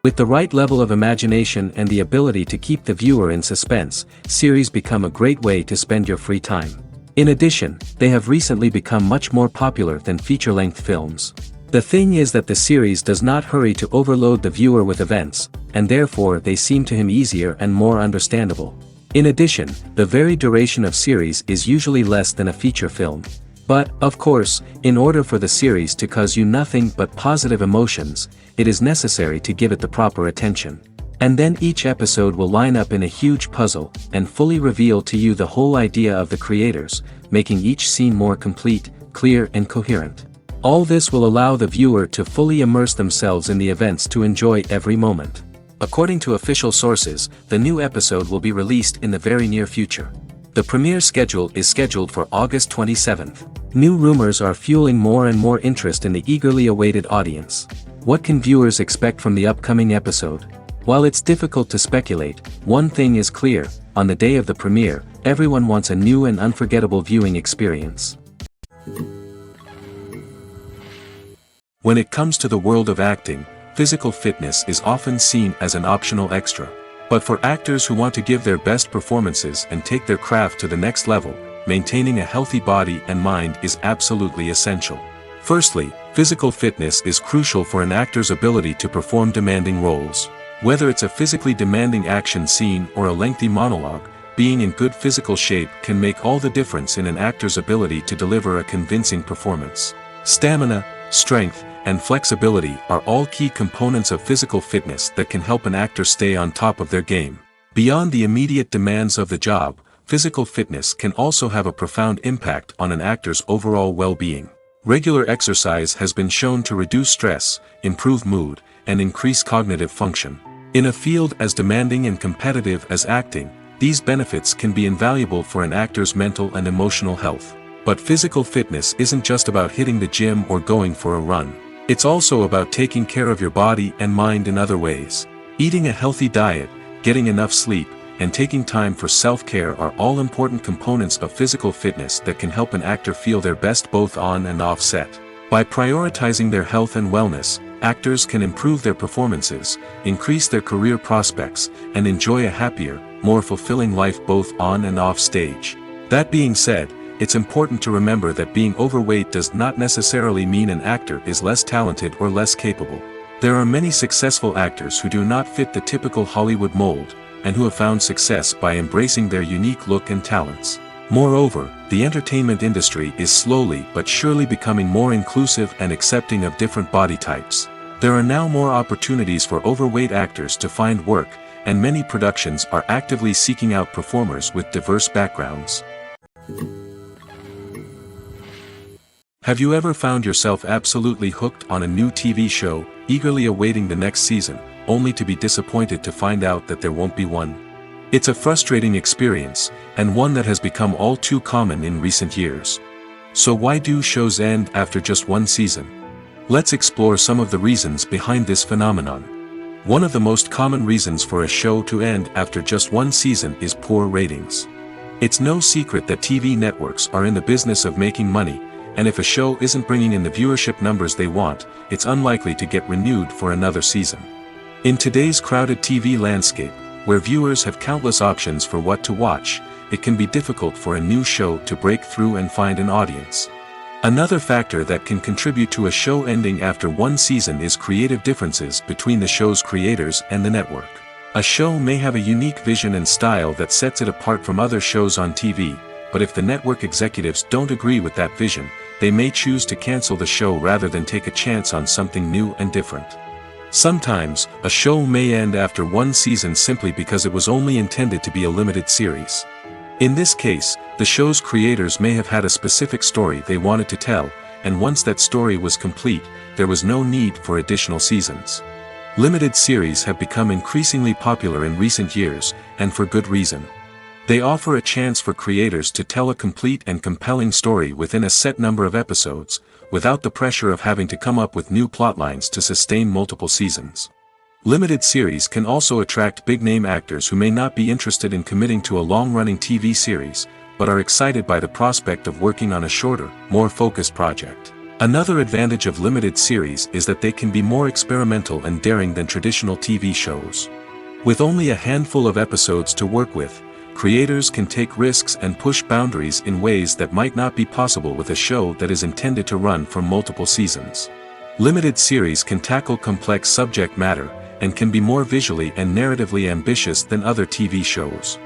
With the right level of imagination and the ability to keep the viewer in suspense, series become a great way to spend your free time. In addition, they have recently become much more popular than feature-length films. The thing is that the series does not hurry to overload the viewer with events, and therefore they seem to him easier and more understandable. In addition, the very duration of series is usually less than a feature film. But, of course, in order for the series to cause you nothing but positive emotions, it is necessary to give it the proper attention. And then each episode will line up in a huge puzzle, and fully reveal to you the whole idea of the creators, making each scene more complete, clear and coherent. All this will allow the viewer to fully immerse themselves in the events to enjoy every moment. According to official sources, the new episode will be released in the very near future. The premiere schedule is scheduled for August 27th. New rumors are fueling more and more interest in the eagerly awaited audience. What can viewers expect from the upcoming episode? While it's difficult to speculate, one thing is clear: on the day of the premiere, everyone wants a new and unforgettable viewing experience. When it comes to the world of acting, physical fitness is often seen as an optional extra. But for actors who want to give their best performances and take their craft to the next level, maintaining a healthy body and mind is absolutely essential. Firstly, physical fitness is crucial for an actor's ability to perform demanding roles. Whether it's a physically demanding action scene or a lengthy monologue, being in good physical shape can make all the difference in an actor's ability to deliver a convincing performance. Stamina, strength, and flexibility are all key components of physical fitness that can help an actor stay on top of their game. Beyond the immediate demands of the job, physical fitness can also have a profound impact on an actor's overall well-being. Regular exercise has been shown to reduce stress, improve mood, and increase cognitive function. In a field as demanding and competitive as acting, these benefits can be invaluable for an actor's mental and emotional health. But physical fitness isn't just about hitting the gym or going for a run. It's also about taking care of your body and mind in other ways. Eating a healthy diet, getting enough sleep, and taking time for self-care are all important components of physical fitness that can help an actor feel their best both on and off set. By prioritizing their health and wellness, actors can improve their performances, increase their career prospects, and enjoy a happier, more fulfilling life both on and off stage. That being said, it's important to remember that being overweight does not necessarily mean an actor is less talented or less capable. There are many successful actors who do not fit the typical Hollywood mold, and who have found success by embracing their unique look and talents. Moreover, the entertainment industry is slowly but surely becoming more inclusive and accepting of different body types. There are now more opportunities for overweight actors to find work, and many productions are actively seeking out performers with diverse backgrounds. Have you ever found yourself absolutely hooked on a new TV show, eagerly awaiting the next season, only to be disappointed to find out that there won't be one? It's a frustrating experience, and one that has become all too common in recent years. So why do shows end after just one season? Let's explore some of the reasons behind this phenomenon. One of the most common reasons for a show to end after just one season is poor ratings. It's no secret that TV networks are in the business of making money, and if a show isn't bringing in the viewership numbers they want, it's unlikely to get renewed for another season. In today's crowded TV landscape, where viewers have countless options for what to watch, it can be difficult for a new show to break through and find an audience. Another factor that can contribute to a show ending after one season is creative differences between the show's creators and the network. A show may have a unique vision and style that sets it apart from other shows on TV, but if the network executives don't agree with that vision, they may choose to cancel the show rather than take a chance on something new and different. Sometimes, a show may end after one season simply because it was only intended to be a limited series. In this case, the show's creators may have had a specific story they wanted to tell, and once that story was complete, there was no need for additional seasons. Limited series have become increasingly popular in recent years, and for good reason. They offer a chance for creators to tell a complete and compelling story within a set number of episodes, without the pressure of having to come up with new plotlines to sustain multiple seasons. Limited series can also attract big-name actors who may not be interested in committing to a long-running TV series, but are excited by the prospect of working on a shorter, more focused project. Another advantage of limited series is that they can be more experimental and daring than traditional TV shows. With only a handful of episodes to work with, creators can take risks and push boundaries in ways that might not be possible with a show that is intended to run for multiple seasons. Limited series can tackle complex subject matter, and can be more visually and narratively ambitious than other TV shows.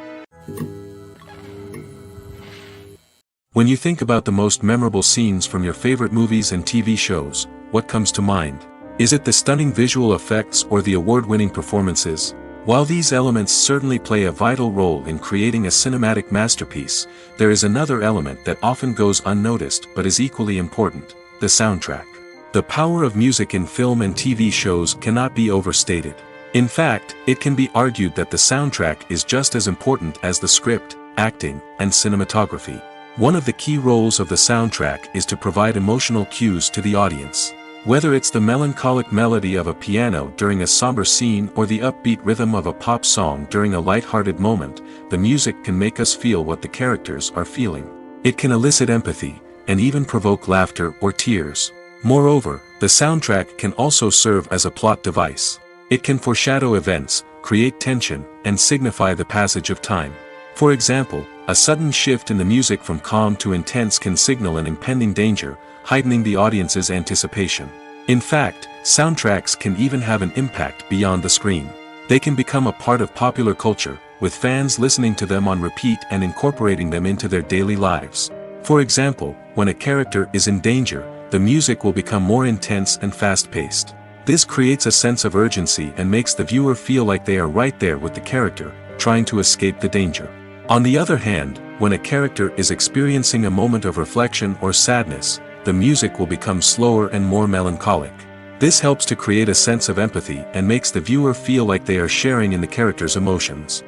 When you think about the most memorable scenes from your favorite movies and TV shows, what comes to mind? Is it the stunning visual effects or the award-winning performances? While these elements certainly play a vital role in creating a cinematic masterpiece, there is another element that often goes unnoticed but is equally important: the soundtrack. The power of music in film and TV shows cannot be overstated. In fact, it can be argued that the soundtrack is just as important as the script, acting, and cinematography. One of the key roles of the soundtrack is to provide emotional cues to the audience. Whether it's the melancholic melody of a piano during a somber scene or the upbeat rhythm of a pop song during a light-hearted moment, the music can make us feel what the characters are feeling. It can elicit empathy, and even provoke laughter or tears. Moreover, the soundtrack can also serve as a plot device. It can foreshadow events, create tension, and signify the passage of time. For example, a sudden shift in the music from calm to intense can signal an impending danger, heightening the audience's anticipation. In fact, soundtracks can even have an impact beyond the screen. They can become a part of popular culture, with fans listening to them on repeat and incorporating them into their daily lives. For example, when a character is in danger, the music will become more intense and fast-paced. This creates a sense of urgency and makes the viewer feel like they are right there with the character, trying to escape the danger. On the other hand, when a character is experiencing a moment of reflection or sadness, the music will become slower and more melancholic. This helps to create a sense of empathy and makes the viewer feel like they are sharing in the character's emotions.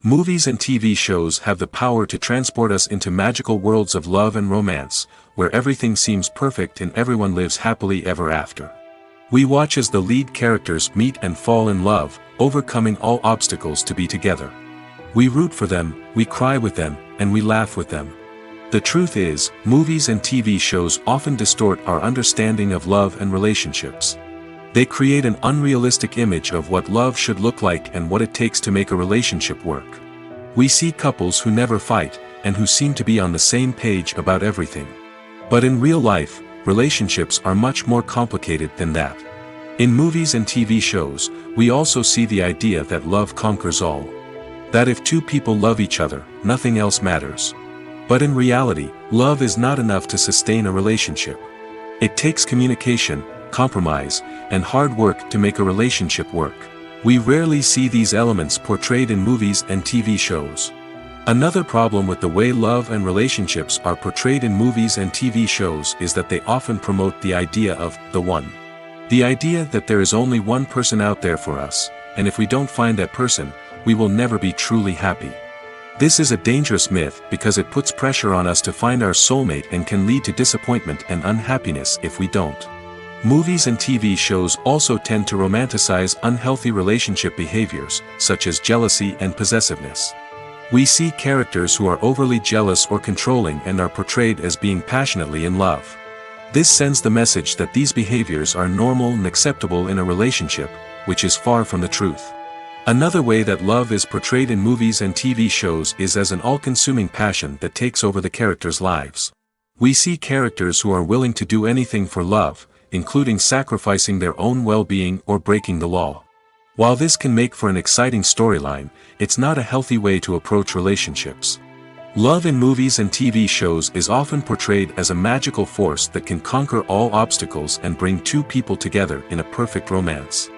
Movies and TV shows have the power to transport us into magical worlds of love and romance, where everything seems perfect and everyone lives happily ever after. We watch as the lead characters meet and fall in love, overcoming all obstacles to be together. We root for them, we cry with them, and we laugh with them. The truth is, movies and TV shows often distort our understanding of love and relationships. They create an unrealistic image of what love should look like and what it takes to make a relationship work. We see couples who never fight, and who seem to be on the same page about everything. But in real life, relationships are much more complicated than that. In movies and TV shows, we also see the idea that love conquers all. That if two people love each other, nothing else matters. But in reality, love is not enough to sustain a relationship. It takes communication, compromise, and hard work to make a relationship work. We rarely see these elements portrayed in movies and TV shows. Another problem with the way love and relationships are portrayed in movies and TV shows is that they often promote the idea of the one. The idea that there is only one person out there for us, and if we don't find that person, we will never be truly happy. This is a dangerous myth because it puts pressure on us to find our soulmate and can lead to disappointment and unhappiness if we don't. Movies and TV shows also tend to romanticize unhealthy relationship behaviors, such as jealousy and possessiveness. We see characters who are overly jealous or controlling and are portrayed as being passionately in love. This sends the message that these behaviors are normal and acceptable in a relationship, which is far from the truth. Another way that love is portrayed in movies and TV shows is as an all-consuming passion that takes over the characters' lives. We see characters who are willing to do anything for love, including sacrificing their own well-being or breaking the law. While this can make for an exciting storyline, it's not a healthy way to approach relationships. Love in movies and TV shows is often portrayed as a magical force that can conquer all obstacles and bring two people together in a perfect romance.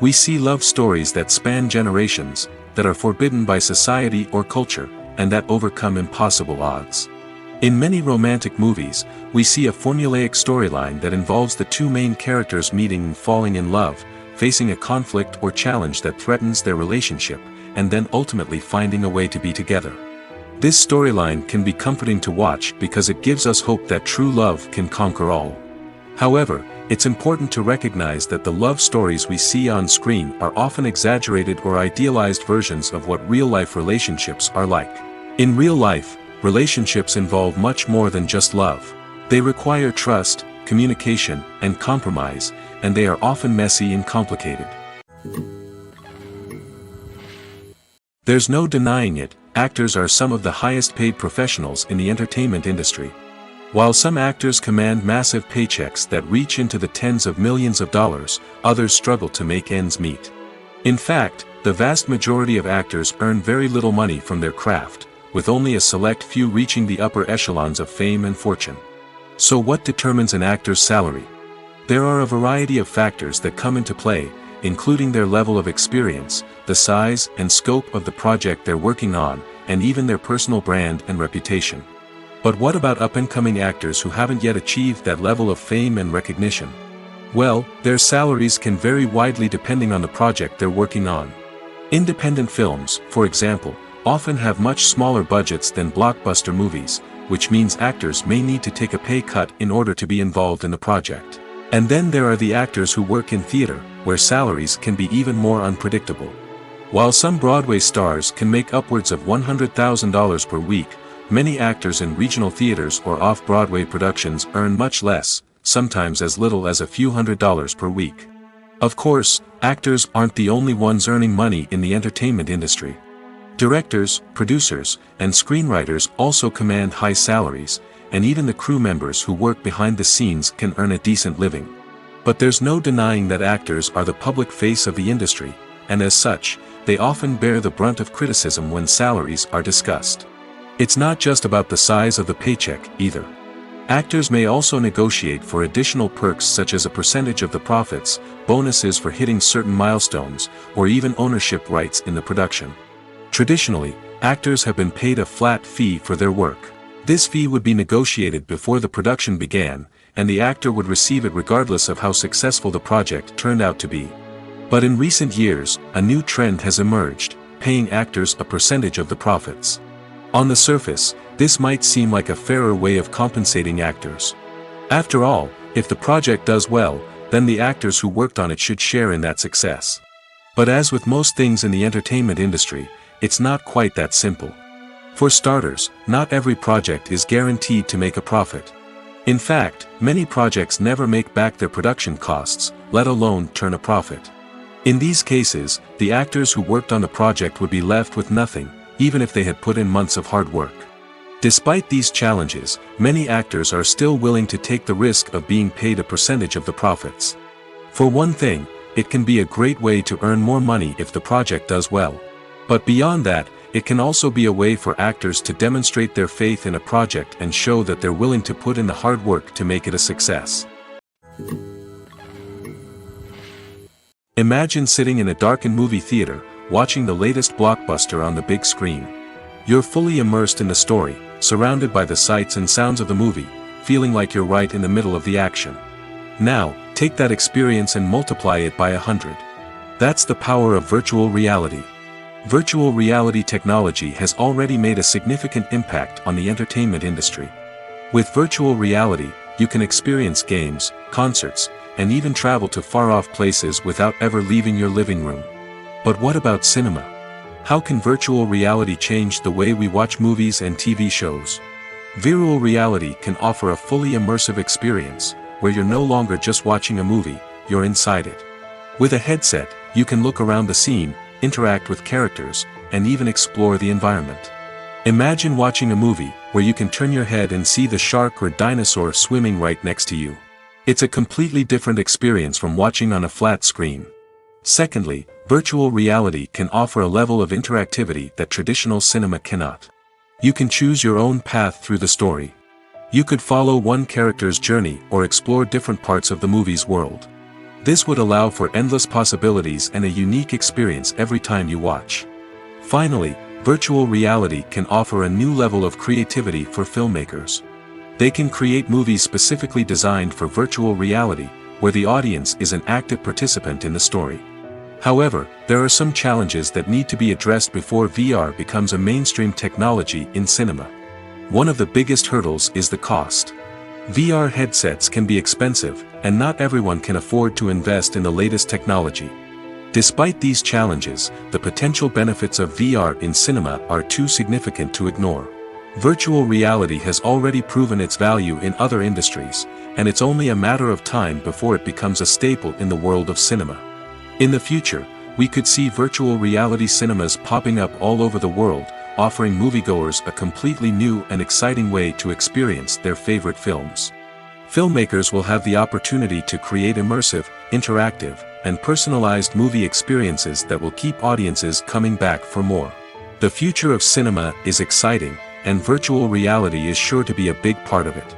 We see love stories that span generations, that are forbidden by society or culture, and that overcome impossible odds. In many romantic movies, we see a formulaic storyline that involves the two main characters meeting and falling in love, facing a conflict or challenge that threatens their relationship, and then ultimately finding a way to be together. This storyline can be comforting to watch because it gives us hope that true love can conquer all. However, it's important to recognize that the love stories we see on screen are often exaggerated or idealized versions of what real-life relationships are like. In real life, relationships involve much more than just love. They require trust, communication, and compromise, and they are often messy and complicated. There's no denying it, actors are some of the highest paid professionals in the entertainment industry. While some actors command massive paychecks that reach into the tens of millions of dollars, others struggle to make ends meet. In fact, the vast majority of actors earn very little money from their craft, with only a select few reaching the upper echelons of fame and fortune. So what determines an actor's salary? There are a variety of factors that come into play, including their level of experience, the size and scope of the project they're working on, and even their personal brand and reputation. But what about up-and-coming actors who haven't yet achieved that level of fame and recognition? Well, their salaries can vary widely depending on the project they're working on. Independent films, for example, often have much smaller budgets than blockbuster movies, which means actors may need to take a pay cut in order to be involved in the project. And then there are the actors who work in theater, where salaries can be even more unpredictable. While some Broadway stars can make upwards of $100,000 per week, many actors in regional theaters or off-Broadway productions earn much less, sometimes as little as a few $100s per week. Of course, actors aren't the only ones earning money in the entertainment industry. Directors, producers, and screenwriters also command high salaries, and even the crew members who work behind the scenes can earn a decent living. But there's no denying that actors are the public face of the industry, and as such, they often bear the brunt of criticism when salaries are discussed. It's not just about the size of the paycheck, either. Actors may also negotiate for additional perks such as a percentage of the profits, bonuses for hitting certain milestones, or even ownership rights in the production. Traditionally, actors have been paid a flat fee for their work. This fee would be negotiated before the production began, and the actor would receive it regardless of how successful the project turned out to be. But in recent years, a new trend has emerged, paying actors a percentage of the profits. On the surface, this might seem like a fairer way of compensating actors. After all, if the project does well, then the actors who worked on it should share in that success. But as with most things in the entertainment industry, it's not quite that simple. For starters, not every project is guaranteed to make a profit. In fact, many projects never make back their production costs, let alone turn a profit. In these cases, the actors who worked on the project would be left with nothing, even if they had put in months of hard work. Despite these challenges, many actors are still willing to take the risk of being paid a percentage of the profits. For one thing, it can be a great way to earn more money if the project does well. But beyond that, it can also be a way for actors to demonstrate their faith in a project and show that they're willing to put in the hard work to make it a success. Imagine sitting in a darkened movie theater, watching the latest blockbuster on the big screen. You're fully immersed in the story, surrounded by the sights and sounds of the movie, feeling like you're right in the middle of the action. Now, take that experience and multiply it by 100. That's the power of virtual reality. Virtual reality technology has already made a significant impact on the entertainment industry. With virtual reality, you can experience games, concerts, and even travel to far-off places without ever leaving your living room. But what about cinema? How can virtual reality change the way we watch movies and TV shows? Virtual reality can offer a fully immersive experience, where you're no longer just watching a movie, you're inside it. With a headset, you can look around the scene, interact with characters, and even explore the environment. Imagine watching a movie where you can turn your head and see the shark or dinosaur swimming right next to you. It's a completely different experience from watching on a flat screen. Secondly, virtual reality can offer a level of interactivity that traditional cinema cannot. You can choose your own path through the story. You could follow one character's journey or explore different parts of the movie's world. This would allow for endless possibilities and a unique experience every time you watch. Finally, virtual reality can offer a new level of creativity for filmmakers. They can create movies specifically designed for virtual reality, where the audience is an active participant in the story. However, there are some challenges that need to be addressed before VR becomes a mainstream technology in cinema. One of the biggest hurdles is the cost. VR headsets can be expensive, and not everyone can afford to invest in the latest technology. Despite these challenges, the potential benefits of VR in cinema are too significant to ignore. Virtual reality has already proven its value in other industries, and it's only a matter of time before it becomes a staple in the world of cinema. In the future, we could see virtual reality cinemas popping up all over the world, offering moviegoers a completely new and exciting way to experience their favorite films. Filmmakers will have the opportunity to create immersive, interactive, and personalized movie experiences that will keep audiences coming back for more. The future of cinema is exciting, and virtual reality is sure to be a big part of it.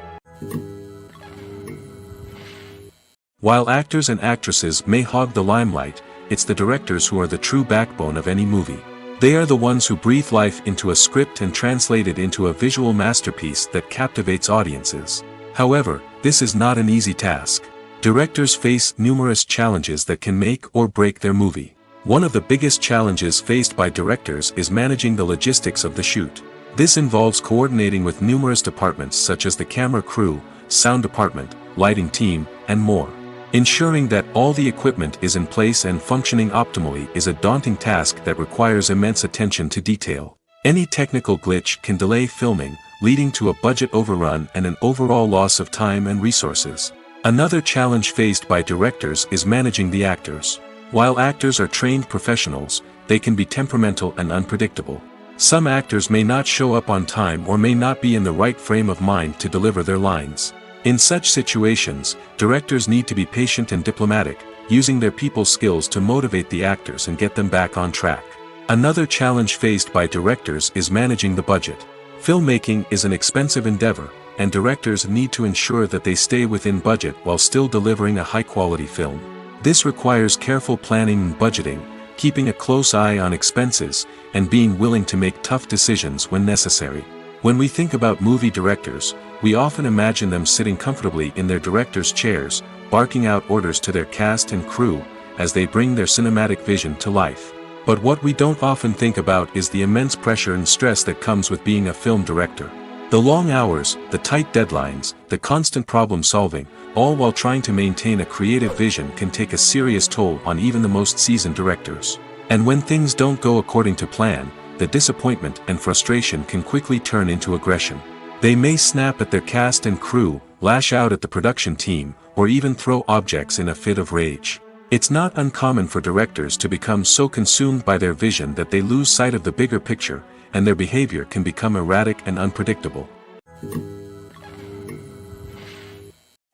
While actors and actresses may hog the limelight, it's the directors who are the true backbone of any movie. They are the ones who breathe life into a script and translate it into a visual masterpiece that captivates audiences. However, this is not an easy task. Directors face numerous challenges that can make or break their movie. One of the biggest challenges faced by directors is managing the logistics of the shoot. This involves coordinating with numerous departments such as the camera crew, sound department, lighting team, and more. Ensuring that all the equipment is in place and functioning optimally is a daunting task that requires immense attention to detail. Any technical glitch can delay filming, leading to a budget overrun and an overall loss of time and resources. Another challenge faced by directors is managing the actors. While actors are trained professionals, they can be temperamental and unpredictable. Some actors may not show up on time or may not be in the right frame of mind to deliver their lines. In such situations, directors need to be patient and diplomatic, using their people skills to motivate the actors and get them back on track. Another challenge faced by directors is managing the budget. Filmmaking is an expensive endeavor, and directors need to ensure that they stay within budget while still delivering a high-quality film. This requires careful planning and budgeting, keeping a close eye on expenses, and being willing to make tough decisions when necessary. When we think about movie directors, we often imagine them sitting comfortably in their director's chairs, barking out orders to their cast and crew, as they bring their cinematic vision to life. But what we don't often think about is the immense pressure and stress that comes with being a film director. The long hours, the tight deadlines, the constant problem solving, all while trying to maintain a creative vision can take a serious toll on even the most seasoned directors. And when things don't go according to plan, the disappointment and frustration can quickly turn into aggression. They may snap at their cast and crew, lash out at the production team, or even throw objects in a fit of rage. It's not uncommon for directors to become so consumed by their vision that they lose sight of the bigger picture, and their behavior can become erratic and unpredictable.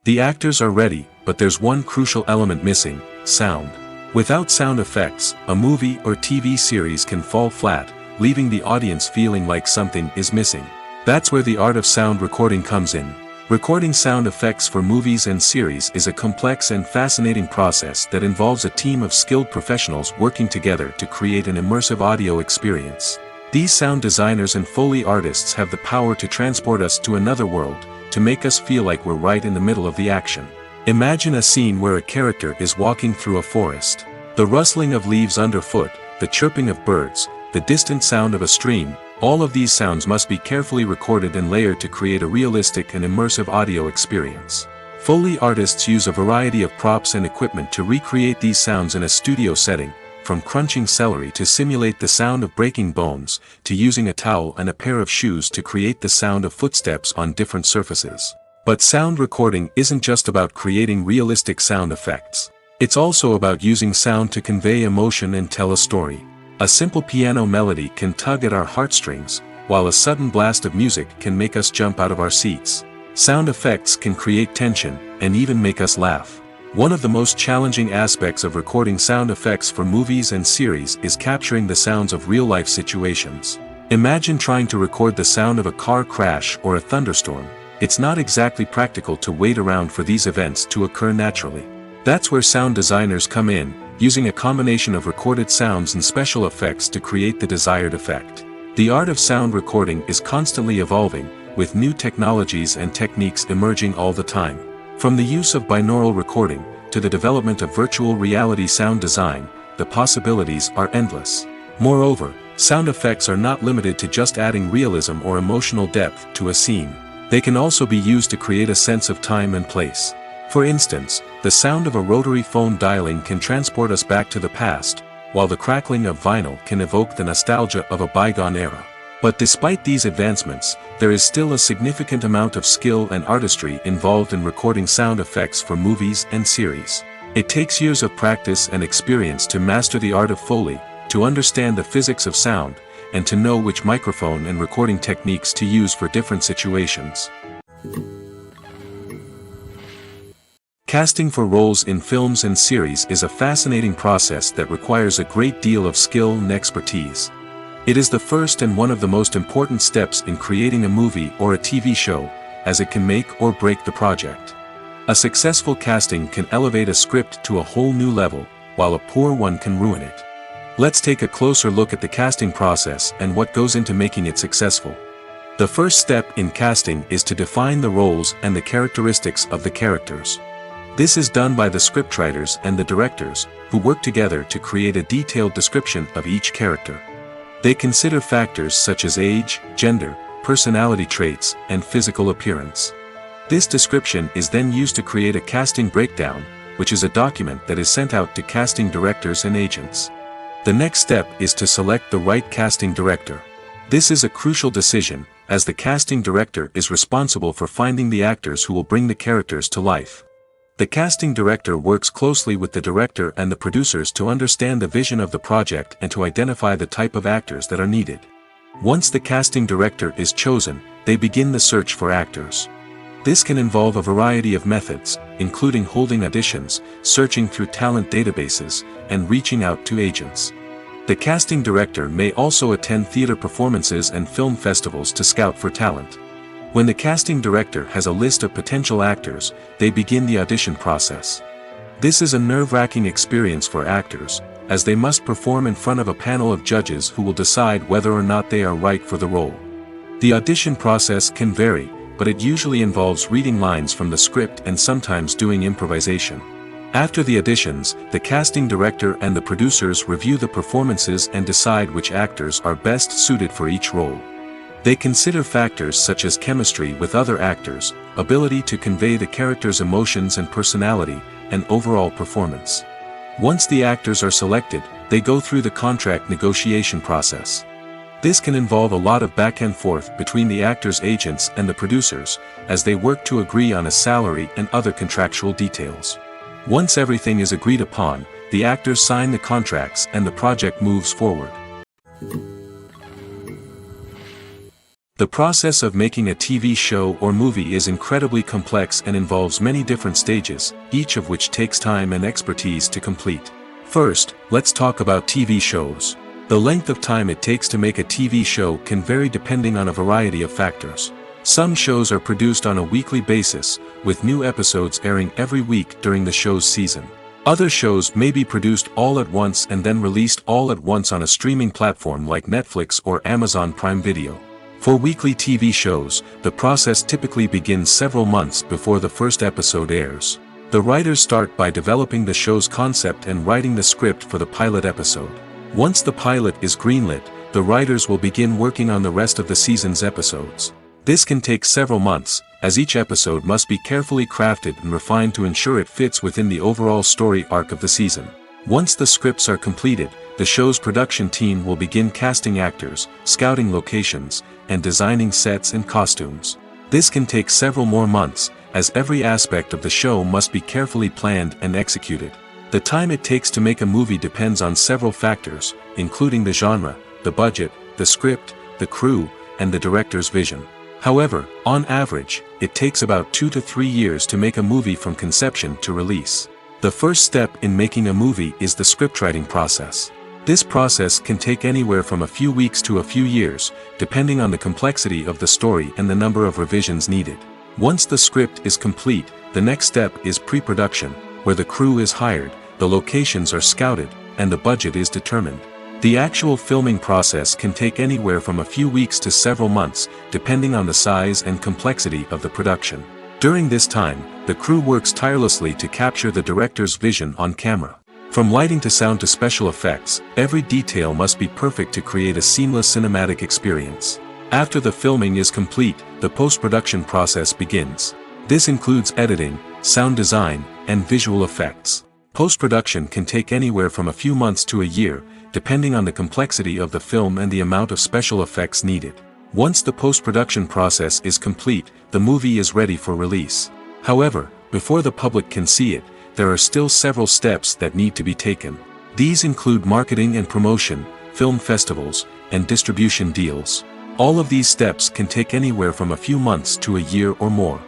The actors are ready, but there's one crucial element missing: sound. Without sound effects, a movie or TV series can fall flat, leaving the audience feeling like something is missing. That's where the art of sound recording comes in. Recording sound effects for movies and series is a complex and fascinating process that involves a team of skilled professionals working together to create an immersive audio experience. These sound designers and Foley artists have the power to transport us to another world, to make us feel like we're right in the middle of the action. Imagine a scene where a character is walking through a forest. The rustling of leaves underfoot, the chirping of birds, the distant sound of a stream, all of these sounds must be carefully recorded and layered to create a realistic and immersive audio experience. Foley artists use a variety of props and equipment to recreate these sounds in a studio setting, from crunching celery to simulate the sound of breaking bones, to using a towel and a pair of shoes to create the sound of footsteps on different surfaces. But sound recording isn't just about creating realistic sound effects. It's also about using sound to convey emotion and tell a story. A simple piano melody can tug at our heartstrings, while a sudden blast of music can make us jump out of our seats. Sound effects can create tension, and even make us laugh. One of the most challenging aspects of recording sound effects for movies and series is capturing the sounds of real-life situations. Imagine trying to record the sound of a car crash or a thunderstorm. It's not exactly practical to wait around for these events to occur naturally. That's where sound designers come in, using a combination of recorded sounds and special effects to create the desired effect. The art of sound recording is constantly evolving, with new technologies and techniques emerging all the time. From the use of binaural recording, to the development of virtual reality sound design, the possibilities are endless. Moreover, sound effects are not limited to just adding realism or emotional depth to a scene. They can also be used to create a sense of time and place. For instance, the sound of a rotary phone dialing can transport us back to the past, while the crackling of vinyl can evoke the nostalgia of a bygone era. But despite these advancements, there is still a significant amount of skill and artistry involved in recording sound effects for movies and series. It takes years of practice and experience to master the art of Foley, to understand the physics of sound, and to know which microphone and recording techniques to use for different situations. Casting for roles in films and series is a fascinating process that requires a great deal of skill and expertise. It is the first and one of the most important steps in creating a movie or a TV show, as it can make or break the project. A successful casting can elevate a script to a whole new level, while a poor one can ruin it. Let's take a closer look at the casting process and what goes into making it successful. The first step in casting is to define the roles and the characteristics of the characters. This is done by the scriptwriters and the directors, who work together to create a detailed description of each character. They consider factors such as age, gender, personality traits, and physical appearance. This description is then used to create a casting breakdown, which is a document that is sent out to casting directors and agents. The next step is to select the right casting director. This is a crucial decision, as the casting director is responsible for finding the actors who will bring the characters to life. The casting director works closely with the director and the producers to understand the vision of the project and to identify the type of actors that are needed. Once the casting director is chosen, they begin the search for actors. This can involve a variety of methods, including holding auditions, searching through talent databases, and reaching out to agents. The casting director may also attend theater performances and film festivals to scout for talent. When the casting director has a list of potential actors, they begin the audition process. This is a nerve-wracking experience for actors, as they must perform in front of a panel of judges who will decide whether or not they are right for the role. The audition process can vary, but it usually involves reading lines from the script and sometimes doing improvisation. After the auditions, the casting director and the producers review the performances and decide which actors are best suited for each role. They consider factors such as chemistry with other actors, ability to convey the character's emotions and personality, and overall performance. Once the actors are selected, they go through the contract negotiation process. This can involve a lot of back and forth between the actors' agents and the producers, as they work to agree on a salary and other contractual details. Once everything is agreed upon, the actors sign the contracts and the project moves forward. The process of making a TV show or movie is incredibly complex and involves many different stages, each of which takes time and expertise to complete. First, let's talk about TV shows. The length of time it takes to make a TV show can vary depending on a variety of factors. Some shows are produced on a weekly basis, with new episodes airing every week during the show's season. Other shows may be produced all at once and then released all at once on a streaming platform like Netflix or Amazon Prime Video. For weekly TV shows, the process typically begins several months before the first episode airs. The writers start by developing the show's concept and writing the script for the pilot episode. Once the pilot is greenlit, the writers will begin working on the rest of the season's episodes. This can take several months, as each episode must be carefully crafted and refined to ensure it fits within the overall story arc of the season. Once the scripts are completed, the show's production team will begin casting actors, scouting locations, and designing sets and costumes. This can take several more months, as every aspect of the show must be carefully planned and executed. The time it takes to make a movie depends on several factors, including the genre, the budget, the script, the crew, and the director's vision. However, on average, it takes about 2 to 3 years to make a movie from conception to release. The first step in making a movie is the scriptwriting process. This process can take anywhere from a few weeks to a few years, depending on the complexity of the story and the number of revisions needed. Once the script is complete, the next step is pre-production, where the crew is hired, the locations are scouted, and the budget is determined. The actual filming process can take anywhere from a few weeks to several months, depending on the size and complexity of the production. During this time, the crew works tirelessly to capture the director's vision on camera. From lighting to sound to special effects, every detail must be perfect to create a seamless cinematic experience. After the filming is complete, the post-production process begins. This includes editing, sound design, and visual effects. Post-production can take anywhere from a few months to a year, depending on the complexity of the film and the amount of special effects needed. Once the post-production process is complete, the movie is ready for release. However, before the public can see it, there are still several steps that need to be taken. These include marketing and promotion, film festivals, and distribution deals. All of these steps can take anywhere from a few months to a year or more.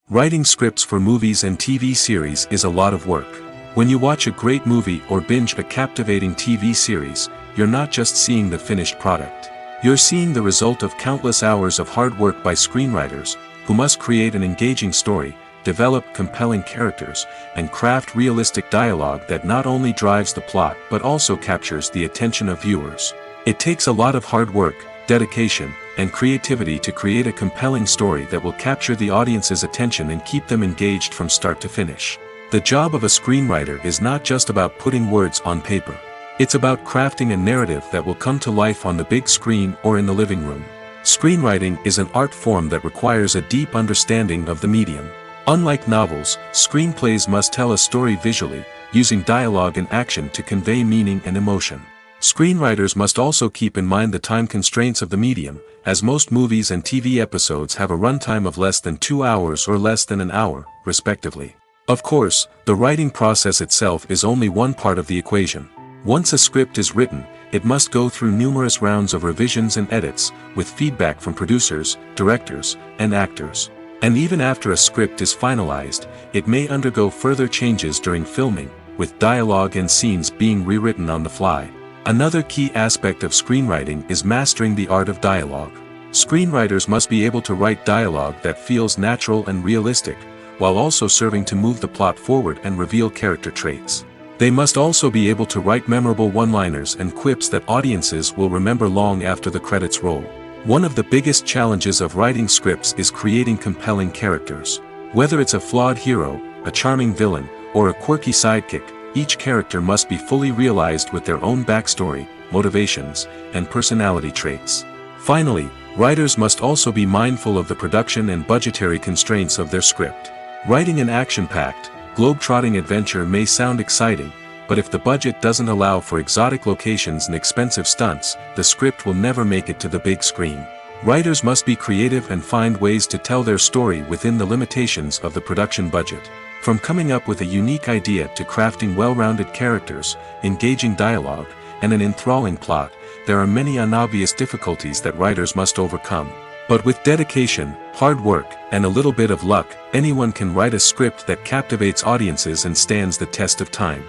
Writing scripts for movies and TV series is a lot of work. When you watch a great movie or binge a captivating TV series, you're not just seeing the finished product. You're seeing the result of countless hours of hard work by screenwriters, who must create an engaging story, develop compelling characters, and craft realistic dialogue that not only drives the plot but also captures the attention of viewers. It takes a lot of hard work, dedication, and creativity to create a compelling story that will capture the audience's attention and keep them engaged from start to finish. The job of a screenwriter is not just about putting words on paper. It's about crafting a narrative that will come to life on the big screen or in the living room. Screenwriting is an art form that requires a deep understanding of the medium. Unlike novels, screenplays must tell a story visually, using dialogue and action to convey meaning and emotion. Screenwriters must also keep in mind the time constraints of the medium, as most movies and TV episodes have a runtime of less than 2 hours or less than an hour, respectively. Of course, the writing process itself is only one part of the equation. Once a script is written, it must go through numerous rounds of revisions and edits, with feedback from producers, directors, and actors. And even after a script is finalized, it may undergo further changes during filming, with dialogue and scenes being rewritten on the fly. Another key aspect of screenwriting is mastering the art of dialogue. Screenwriters must be able to write dialogue that feels natural and realistic, while also serving to move the plot forward and reveal character traits. They must also be able to write memorable one-liners and quips that audiences will remember long after the credits roll. One of the biggest challenges of writing scripts is creating compelling characters. Whether it's a flawed hero, a charming villain, or a quirky sidekick, each character must be fully realized with their own backstory, motivations, and personality traits. Finally, writers must also be mindful of the production and budgetary constraints of their script. Writing an action-packed, globe-trotting adventure may sound exciting, but if the budget doesn't allow for exotic locations and expensive stunts, the script will never make it to the big screen. Writers must be creative and find ways to tell their story within the limitations of the production budget. From coming up with a unique idea to crafting well-rounded characters, engaging dialogue, and an enthralling plot, there are many unobvious difficulties that writers must overcome. But with dedication, hard work, and a little bit of luck, anyone can write a script that captivates audiences and stands the test of time.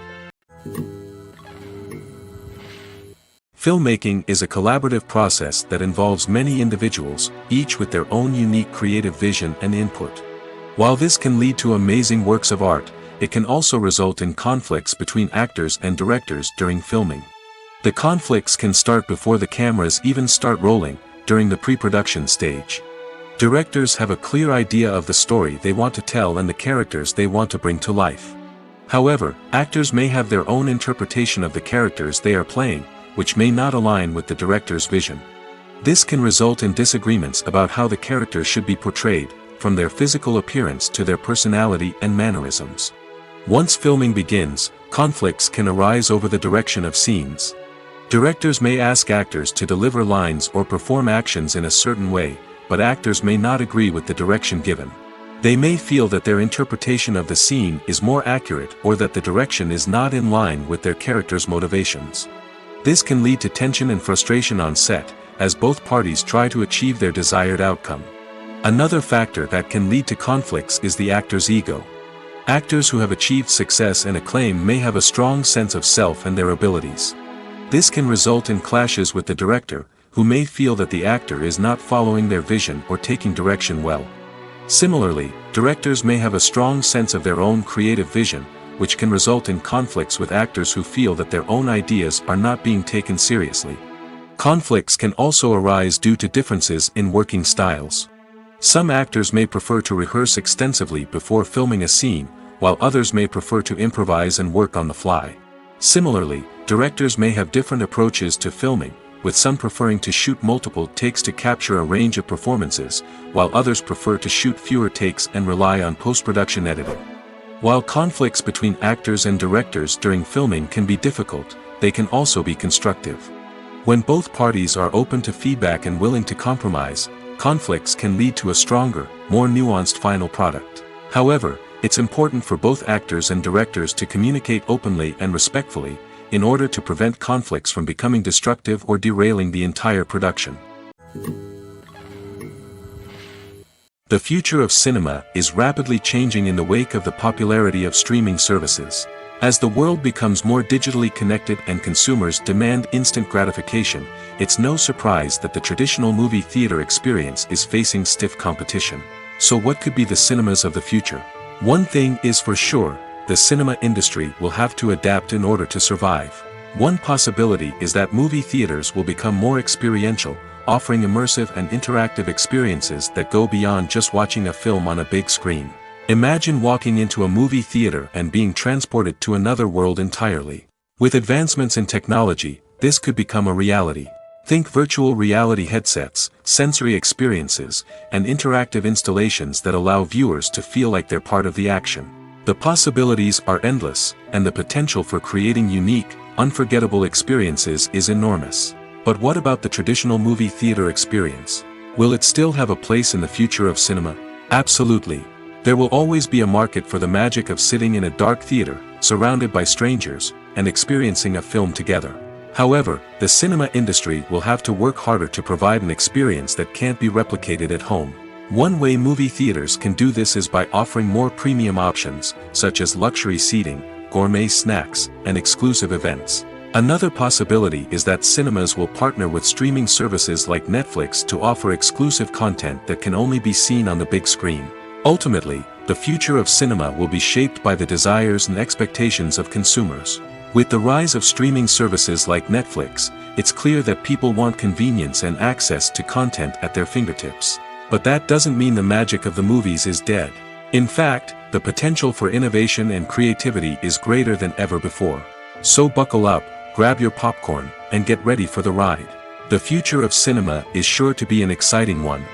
Filmmaking is a collaborative process that involves many individuals, each with their own unique creative vision and input. While this can lead to amazing works of art, it can also result in conflicts between actors and directors during filming. The conflicts can start before the cameras even start rolling, during the pre-production stage. Directors have a clear idea of the story they want to tell and the characters they want to bring to life. However, actors may have their own interpretation of the characters they are playing, which may not align with the director's vision. This can result in disagreements about how the characters should be portrayed, from their physical appearance to their personality and mannerisms. Once filming begins, conflicts can arise over the direction of scenes. Directors may ask actors to deliver lines or perform actions in a certain way, but actors may not agree with the direction given. They may feel that their interpretation of the scene is more accurate or that the direction is not in line with their character's motivations. This can lead to tension and frustration on set, as both parties try to achieve their desired outcome. Another factor that can lead to conflicts is the actor's ego. Actors who have achieved success and acclaim may have a strong sense of self and their abilities. This can result in clashes with the director, who may feel that the actor is not following their vision or taking direction well. Similarly, directors may have a strong sense of their own creative vision, which can result in conflicts with actors who feel that their own ideas are not being taken seriously. Conflicts can also arise due to differences in working styles. Some actors may prefer to rehearse extensively before filming a scene, while others may prefer to improvise and work on the fly. Similarly, directors may have different approaches to filming, with some preferring to shoot multiple takes to capture a range of performances, while others prefer to shoot fewer takes and rely on post-production editing. While conflicts between actors and directors during filming can be difficult, they can also be constructive. When both parties are open to feedback and willing to compromise, conflicts can lead to a stronger, more nuanced final product. However, it's important for both actors and directors to communicate openly and respectfully, in order to prevent conflicts from becoming destructive or derailing the entire production. The future of cinema is rapidly changing in the wake of the popularity of streaming services. As the world becomes more digitally connected and consumers demand instant gratification, it's no surprise that the traditional movie theater experience is facing stiff competition. So what could be the cinemas of the future? One thing is for sure, the cinema industry will have to adapt in order to survive. One possibility is that movie theaters will become more experiential, offering immersive and interactive experiences that go beyond just watching a film on a big screen. Imagine walking into a movie theater and being transported to another world entirely. With advancements in technology, this could become a reality. Think virtual reality headsets, sensory experiences, and interactive installations that allow viewers to feel like they're part of the action. The possibilities are endless, and the potential for creating unique, unforgettable experiences is enormous. But what about the traditional movie theater experience? Will it still have a place in the future of cinema? Absolutely. There will always be a market for the magic of sitting in a dark theater, surrounded by strangers, and experiencing a film together. However, the cinema industry will have to work harder to provide an experience that can't be replicated at home. One way movie theaters can do this is by offering more premium options, such as luxury seating, gourmet snacks, and exclusive events. Another possibility is that cinemas will partner with streaming services like Netflix to offer exclusive content that can only be seen on the big screen. Ultimately, the future of cinema will be shaped by the desires and expectations of consumers. With the rise of streaming services like Netflix, it's clear that people want convenience and access to content at their fingertips. But that doesn't mean the magic of the movies is dead. In fact, the potential for innovation and creativity is greater than ever before. So buckle up, grab your popcorn, and get ready for the ride. The future of cinema is sure to be an exciting one.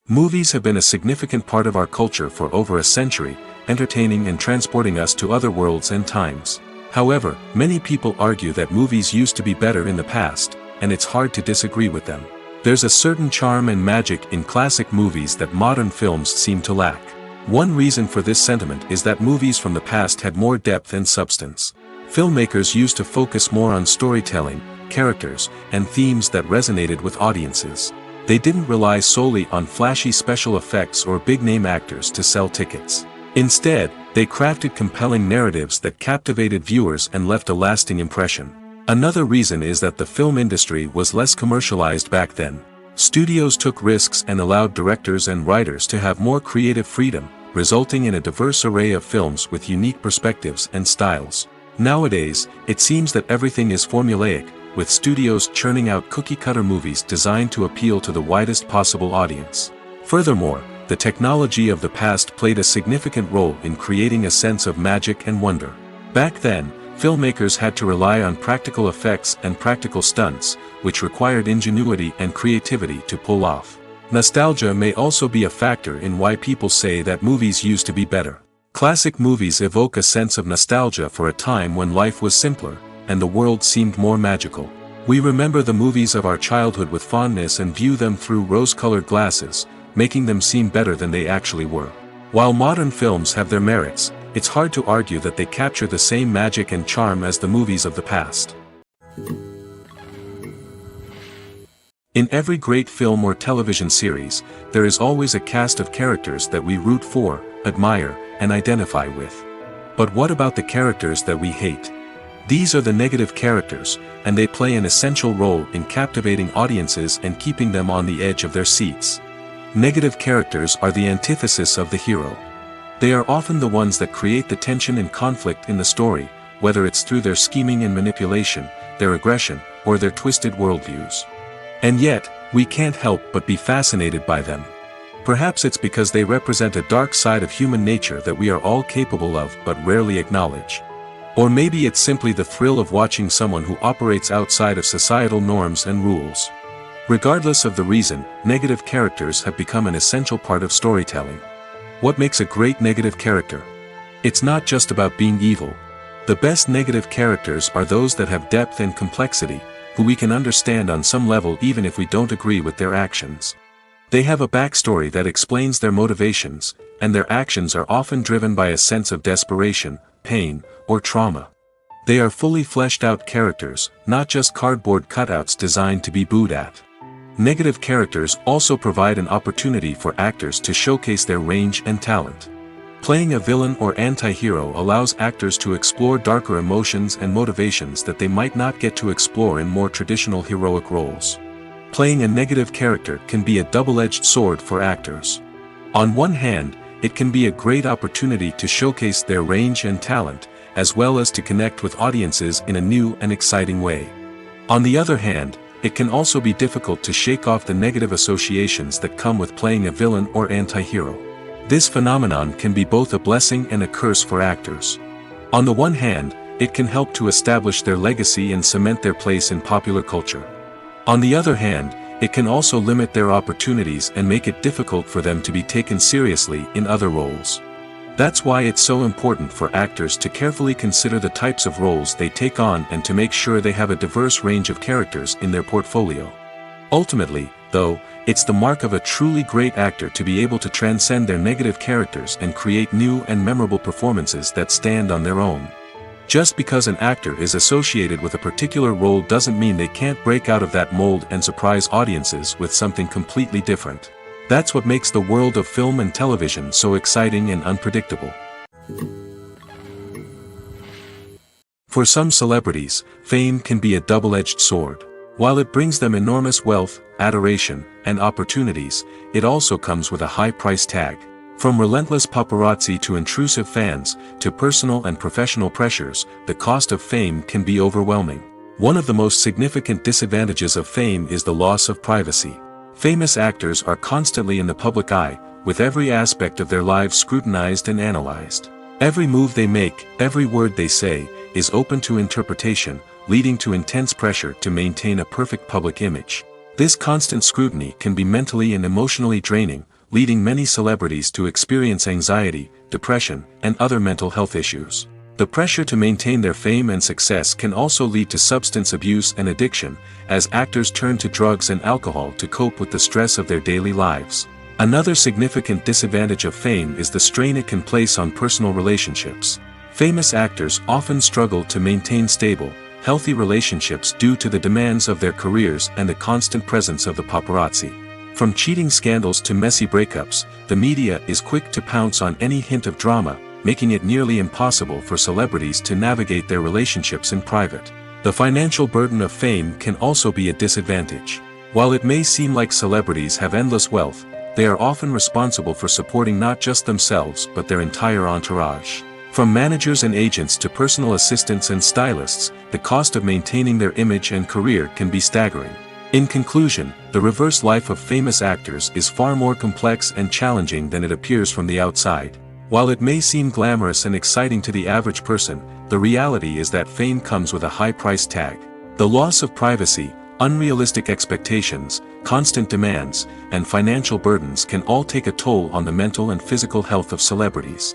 Movies have been a significant part of our culture for over a century, entertaining and transporting us to other worlds and times. However, many people argue that movies used to be better in the past, and it's hard to disagree with them. There's a certain charm and magic in classic movies that modern films seem to lack. One reason for this sentiment is that movies from the past had more depth and substance. Filmmakers used to focus more on storytelling, characters, and themes that resonated with audiences. They didn't rely solely on flashy special effects or big-name actors to sell tickets. Instead, they crafted compelling narratives that captivated viewers and left a lasting impression. Another reason is that the film industry was less commercialized back then. Studios took risks and allowed directors and writers to have more creative freedom, resulting in a diverse array of films with unique perspectives and styles. Nowadays, it seems that everything is formulaic, with studios churning out cookie-cutter movies designed to appeal to the widest possible audience. Furthermore, the technology of the past played a significant role in creating a sense of magic and wonder. Back then, filmmakers had to rely on practical effects and practical stunts, which required ingenuity and creativity to pull off. Nostalgia may also be a factor in why people say that movies used to be better. Classic movies evoke a sense of nostalgia for a time when life was simpler, and the world seemed more magical. We remember the movies of our childhood with fondness and view them through rose-colored glasses, making them seem better than they actually were. While modern films have their merits, it's hard to argue that they capture the same magic and charm as the movies of the past. In every great film or television series, there is always a cast of characters that we root for, admire, and identify with. But what about the characters that we hate? These are the negative characters, and they play an essential role in captivating audiences and keeping them on the edge of their seats. Negative characters are the antithesis of the hero. They are often the ones that create the tension and conflict in the story, whether it's through their scheming and manipulation, their aggression, or their twisted worldviews. And yet, we can't help but be fascinated by them. Perhaps it's because they represent a dark side of human nature that we are all capable of but rarely acknowledge. Or maybe it's simply the thrill of watching someone who operates outside of societal norms and rules. Regardless of the reason, negative characters have become an essential part of storytelling. What makes a great negative character? It's not just about being evil. The best negative characters are those that have depth and complexity, who we can understand on some level even if we don't agree with their actions. They have a backstory that explains their motivations, and their actions are often driven by a sense of desperation, pain, or trauma. They are fully fleshed out characters, not just cardboard cutouts designed to be booed at. Negative characters also provide an opportunity for actors to showcase their range and talent. Playing a villain or anti-hero allows actors to explore darker emotions and motivations that they might not get to explore in more traditional heroic roles. Playing a negative character can be a double-edged sword for actors. On one hand, it can be a great opportunity to showcase their range and talent, as well as to connect with audiences in a new and exciting way. On the other hand, it can also be difficult to shake off the negative associations that come with playing a villain or anti-hero. This phenomenon can be both a blessing and a curse for actors. On the one hand, it can help to establish their legacy and cement their place in popular culture. On the other hand, it can also limit their opportunities and make it difficult for them to be taken seriously in other roles. That's why it's so important for actors to carefully consider the types of roles they take on and to make sure they have a diverse range of characters in their portfolio. Ultimately, though, it's the mark of a truly great actor to be able to transcend their negative characters and create new and memorable performances that stand on their own. Just because an actor is associated with a particular role doesn't mean they can't break out of that mold and surprise audiences with something completely different. That's what makes the world of film and television so exciting and unpredictable. For some celebrities, fame can be a double-edged sword. While it brings them enormous wealth, adoration, and opportunities, it also comes with a high price tag. From relentless paparazzi to intrusive fans, to personal and professional pressures, the cost of fame can be overwhelming. One of the most significant disadvantages of fame is the loss of privacy. Famous actors are constantly in the public eye, with every aspect of their lives scrutinized and analyzed. Every move they make, every word they say, is open to interpretation, leading to intense pressure to maintain a perfect public image. This constant scrutiny can be mentally and emotionally draining, leading many celebrities to experience anxiety, depression, and other mental health issues. The pressure to maintain their fame and success can also lead to substance abuse and addiction, as actors turn to drugs and alcohol to cope with the stress of their daily lives. Another significant disadvantage of fame is the strain it can place on personal relationships. Famous actors often struggle to maintain stable, healthy relationships due to the demands of their careers and the constant presence of the paparazzi. From cheating scandals to messy breakups, the media is quick to pounce on any hint of drama, making it nearly impossible for celebrities to navigate their relationships in private. The financial burden of fame can also be a disadvantage. While it may seem like celebrities have endless wealth, they are often responsible for supporting not just themselves but their entire entourage. From managers and agents to personal assistants and stylists, the cost of maintaining their image and career can be staggering. In conclusion, the reverse life of famous actors is far more complex and challenging than it appears from the outside. While it may seem glamorous and exciting to the average person, the reality is that fame comes with a high price tag. The loss of privacy, unrealistic expectations, constant demands, and financial burdens can all take a toll on the mental and physical health of celebrities.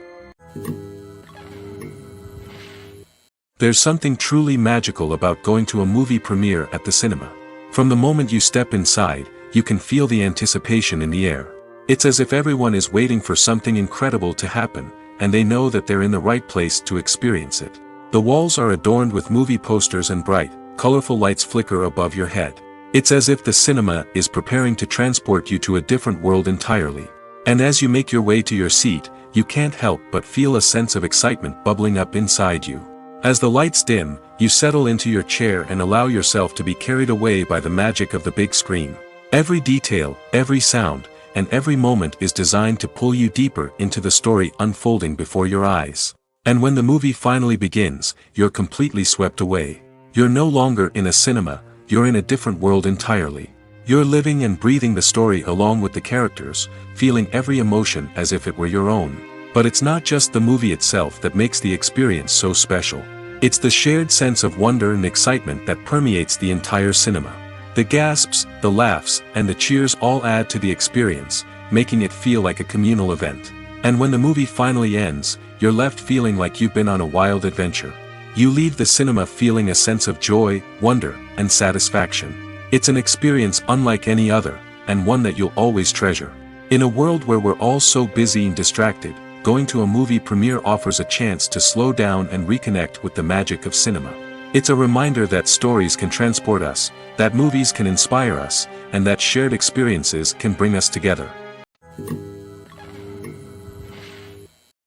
There's something truly magical about going to a movie premiere at the cinema. From the moment you step inside, you can feel the anticipation in the air. It's as if everyone is waiting for something incredible to happen, and they know that they're in the right place to experience it. The walls are adorned with movie posters and bright, colorful lights flicker above your head. It's as if the cinema is preparing to transport you to a different world entirely. And as you make your way to your seat, you can't help but feel a sense of excitement bubbling up inside you. As the lights dim, you settle into your chair and allow yourself to be carried away by the magic of the big screen. Every detail, every sound, and every moment is designed to pull you deeper into the story unfolding before your eyes. And when the movie finally begins, you're completely swept away. You're no longer in a cinema, you're in a different world entirely. You're living and breathing the story along with the characters, feeling every emotion as if it were your own. But it's not just the movie itself that makes the experience so special. It's the shared sense of wonder and excitement that permeates the entire cinema. The gasps, the laughs, and the cheers all add to the experience, making it feel like a communal event. And when the movie finally ends, you're left feeling like you've been on a wild adventure. You leave the cinema feeling a sense of joy, wonder, and satisfaction. It's an experience unlike any other, and one that you'll always treasure. In a world where we're all so busy and distracted, going to a movie premiere offers a chance to slow down and reconnect with the magic of cinema. It's a reminder that stories can transport us, that movies can inspire us, and that shared experiences can bring us together.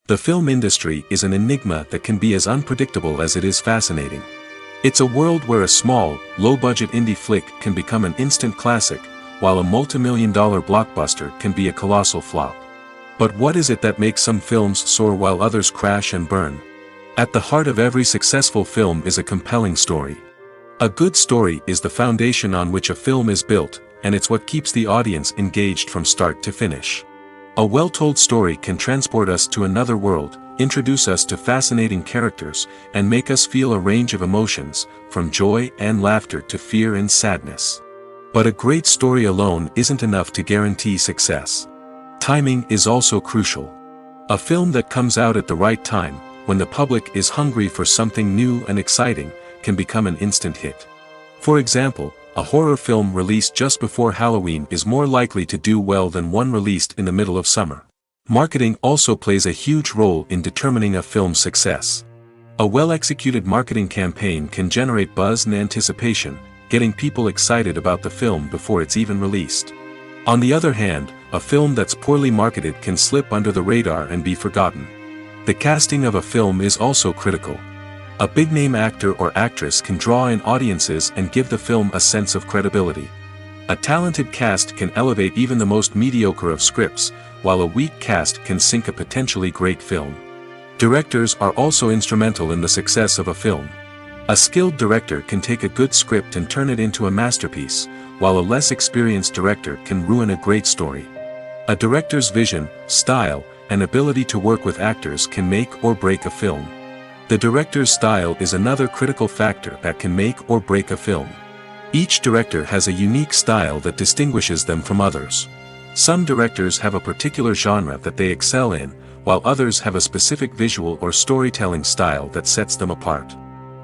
The film industry is an enigma that can be as unpredictable as it is fascinating. It's a world where a small, low-budget indie flick can become an instant classic, while a multi-million-dollar blockbuster can be a colossal flop. But what is it that makes some films soar while others crash and burn? At the heart of every successful film is a compelling story. A good story is the foundation on which a film is built, and it's what keeps the audience engaged from start to finish. A well-told story can transport us to another world, introduce us to fascinating characters, and make us feel a range of emotions, from joy and laughter to fear and sadness. But a great story alone isn't enough to guarantee success. Timing is also crucial. A film that comes out at the right time, when the public is hungry for something new and exciting, can become an instant hit. For example, a horror film released just before Halloween is more likely to do well than one released in the middle of summer. Marketing also plays a huge role in determining a film's success. A well-executed marketing campaign can generate buzz and anticipation, getting people excited about the film before it's even released. On the other hand, a film that's poorly marketed can slip under the radar and be forgotten. The casting of a film is also critical. A big-name actor or actress can draw in audiences and give the film a sense of credibility. A talented cast can elevate even the most mediocre of scripts, while a weak cast can sink a potentially great film. Directors are also instrumental in the success of a film. A skilled director can take a good script and turn it into a masterpiece, while a less experienced director can ruin a great story. A director's vision, style, and ability to work with actors can make or break a film. The director's style is another critical factor that can make or break a film. Each director has a unique style that distinguishes them from others. Some directors have a particular genre that they excel in, while others have a specific visual or storytelling style that sets them apart.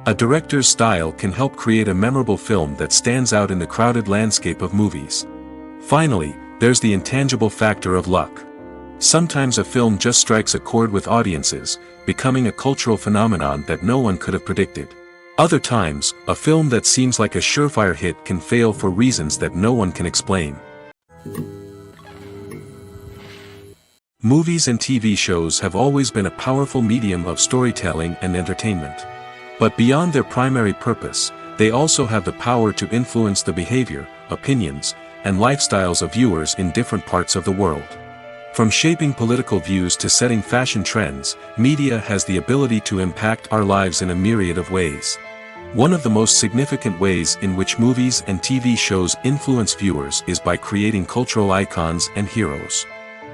A director's style can help create a memorable film that stands out in the crowded landscape of movies. Finally, there's the intangible factor of luck. Sometimes a film just strikes a chord with audiences, becoming a cultural phenomenon that no one could have predicted. Other times, a film that seems like a surefire hit can fail for reasons that no one can explain. Movies and TV shows have always been a powerful medium of storytelling and entertainment. But beyond their primary purpose, they also have the power to influence the behavior, opinions, and lifestyles of viewers in different parts of the world. From shaping political views to setting fashion trends, media has the ability to impact our lives in a myriad of ways. One of the most significant ways in which movies and TV shows influence viewers is by creating cultural icons and heroes.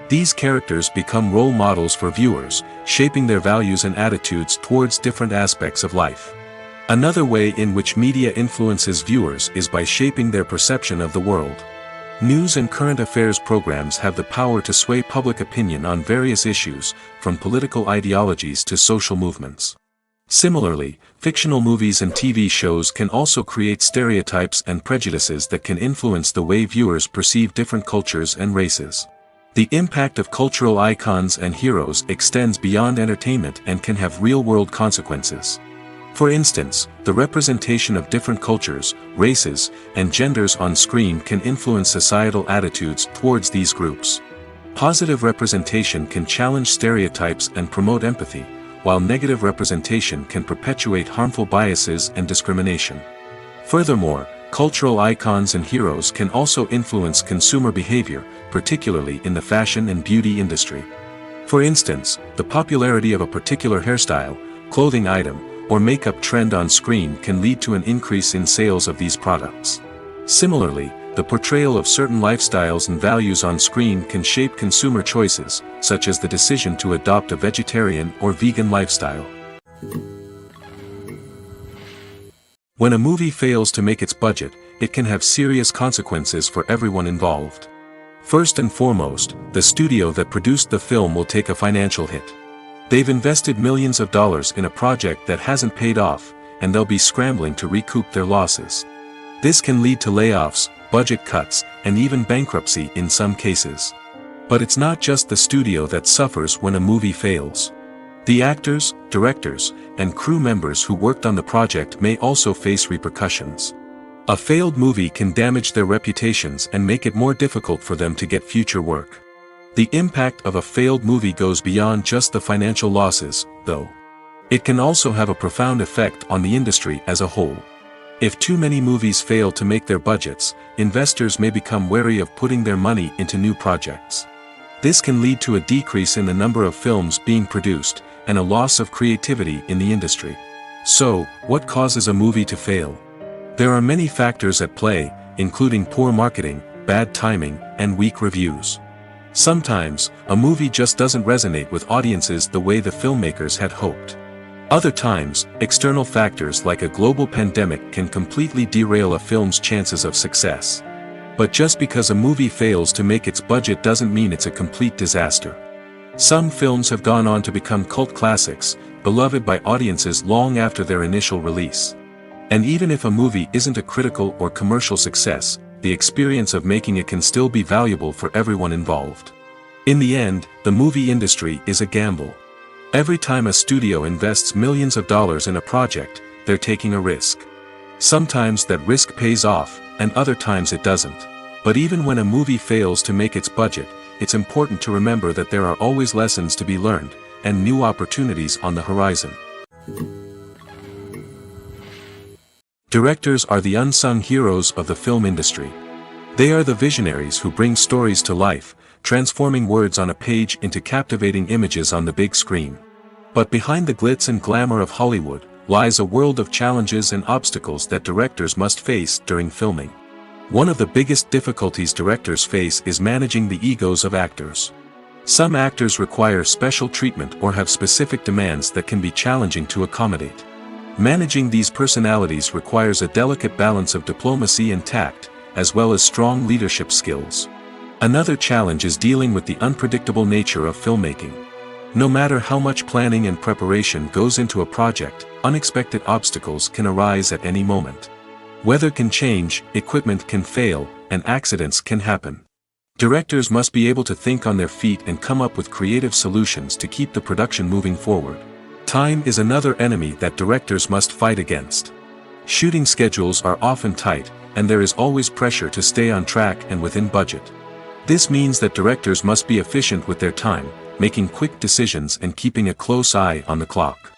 These characters become role models for viewers, shaping their values and attitudes towards different aspects of life. Another way in which media influences viewers is by shaping their perception of the world. News and current affairs programs have the power to sway public opinion on various issues, from political ideologies to social movements. Similarly, fictional movies and TV shows can also create stereotypes and prejudices that can influence the way viewers perceive different cultures and races. The impact of cultural icons and heroes extends beyond entertainment and can have real-world consequences. For instance, the representation of different cultures, races, and genders on screen can influence societal attitudes towards these groups. Positive representation can challenge stereotypes and promote empathy, while negative representation can perpetuate harmful biases and discrimination. Furthermore, cultural icons and heroes can also influence consumer behavior, particularly in the fashion and beauty industry. For instance, the popularity of a particular hairstyle, clothing item, or makeup trend on screen can lead to an increase in sales of these products. Similarly, the portrayal of certain lifestyles and values on screen can shape consumer choices, such as the decision to adopt a vegetarian or vegan lifestyle. When a movie fails to make its budget, it can have serious consequences for everyone involved. First and foremost, the studio that produced the film will take a financial hit. They've invested millions of dollars in a project that hasn't paid off, and they'll be scrambling to recoup their losses. This can lead to layoffs, budget cuts, and even bankruptcy in some cases. But it's not just the studio that suffers when a movie fails. The actors, directors, and crew members who worked on the project may also face repercussions. A failed movie can damage their reputations and make it more difficult for them to get future work. The impact of a failed movie goes beyond just the financial losses, though. It can also have a profound effect on the industry as a whole. If too many movies fail to make their budgets, investors may become wary of putting their money into new projects. This can lead to a decrease in the number of films being produced, and a loss of creativity in the industry. So, what causes a movie to fail? There are many factors at play, including poor marketing, bad timing, and weak reviews. Sometimes, a movie just doesn't resonate with audiences the way the filmmakers had hoped. Other times, external factors like a global pandemic can completely derail a film's chances of success. But just because a movie fails to make its budget doesn't mean it's a complete disaster. Some films have gone on to become cult classics, beloved by audiences long after their initial release. And even if a movie isn't a critical or commercial success, the experience of making it can still be valuable for everyone involved. In the end, the movie industry is a gamble. Every time a studio invests millions of dollars in a project, they're taking a risk. Sometimes that risk pays off, and other times it doesn't. But even when a movie fails to make its budget, it's important to remember that there are always lessons to be learned, and new opportunities on the horizon. Directors are the unsung heroes of the film industry. They are the visionaries who bring stories to life, transforming words on a page into captivating images on the big screen. But behind the glitz and glamour of Hollywood, lies a world of challenges and obstacles that directors must face during filming. One of the biggest difficulties directors face is managing the egos of actors. Some actors require special treatment or have specific demands that can be challenging to accommodate. Managing these personalities requires a delicate balance of diplomacy and tact, as well as strong leadership skills. Another challenge is dealing with the unpredictable nature of filmmaking. No matter how much planning and preparation goes into a project, unexpected obstacles can arise at any moment. Weather can change, equipment can fail, and accidents can happen. Directors must be able to think on their feet and come up with creative solutions to keep the production moving forward. Time is another enemy that directors must fight against. Shooting schedules are often tight, and there is always pressure to stay on track and within budget. This means that directors must be efficient with their time, making quick decisions and keeping a close eye on the clock.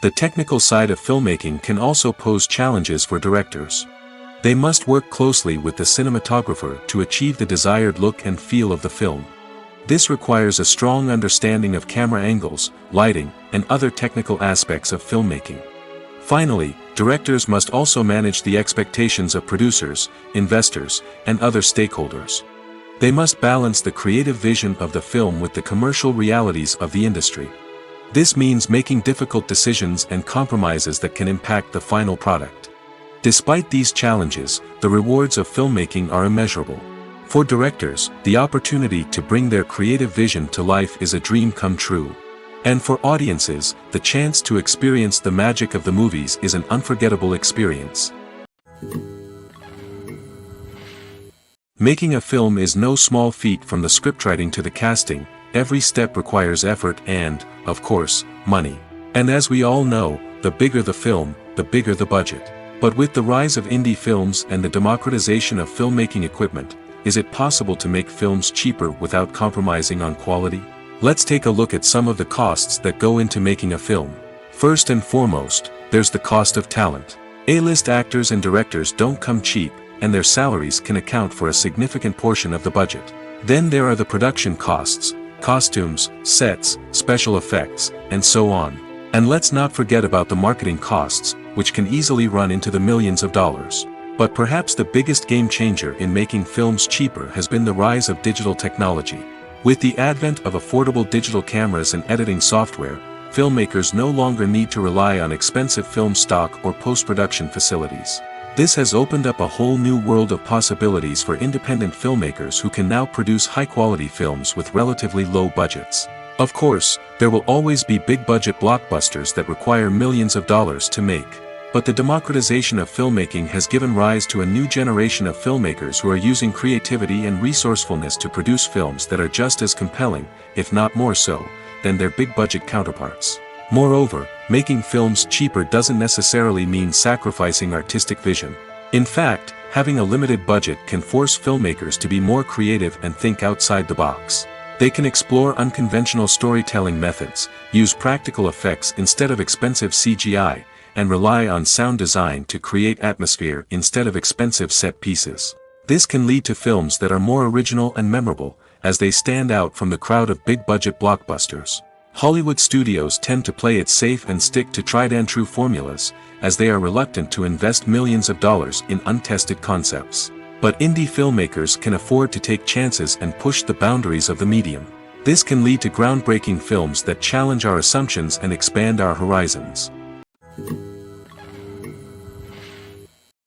The technical side of filmmaking can also pose challenges for directors. They must work closely with the cinematographer to achieve the desired look and feel of the film. This requires a strong understanding of camera angles, lighting, and other technical aspects of filmmaking. Finally, directors must also manage the expectations of producers, investors, and other stakeholders. They must balance the creative vision of the film with the commercial realities of the industry. This means making difficult decisions and compromises that can impact the final product. Despite these challenges, the rewards of filmmaking are immeasurable. For directors, the opportunity to bring their creative vision to life is a dream come true. And for audiences, the chance to experience the magic of the movies is an unforgettable experience. Making a film is no small feat. From the scriptwriting to the casting, every step requires effort and, of course, money. And as we all know, the bigger the film, the bigger the budget. But with the rise of indie films and the democratization of filmmaking equipment, is it possible to make films cheaper without compromising on quality? Let's take a look at some of the costs that go into making a film. First and foremost, there's the cost of talent. A-list actors and directors don't come cheap, and their salaries can account for a significant portion of the budget. Then there are the production costs, costumes, sets, special effects, and so on. And let's not forget about the marketing costs, which can easily run into the millions of dollars. But perhaps the biggest game changer in making films cheaper has been the rise of digital technology. With the advent of affordable digital cameras and editing software, filmmakers no longer need to rely on expensive film stock or post-production facilities. This has opened up a whole new world of possibilities for independent filmmakers who can now produce high-quality films with relatively low budgets. Of course, there will always be big-budget blockbusters that require millions of dollars to make. But the democratization of filmmaking has given rise to a new generation of filmmakers who are using creativity and resourcefulness to produce films that are just as compelling, if not more so, than their big-budget counterparts. Moreover, making films cheaper doesn't necessarily mean sacrificing artistic vision. In fact, having a limited budget can force filmmakers to be more creative and think outside the box. They can explore unconventional storytelling methods, use practical effects instead of expensive CGI, and rely on sound design to create atmosphere instead of expensive set pieces. This can lead to films that are more original and memorable, as they stand out from the crowd of big-budget blockbusters. Hollywood studios tend to play it safe and stick to tried-and-true formulas, as they are reluctant to invest millions of dollars in untested concepts. But indie filmmakers can afford to take chances and push the boundaries of the medium. This can lead to groundbreaking films that challenge our assumptions and expand our horizons.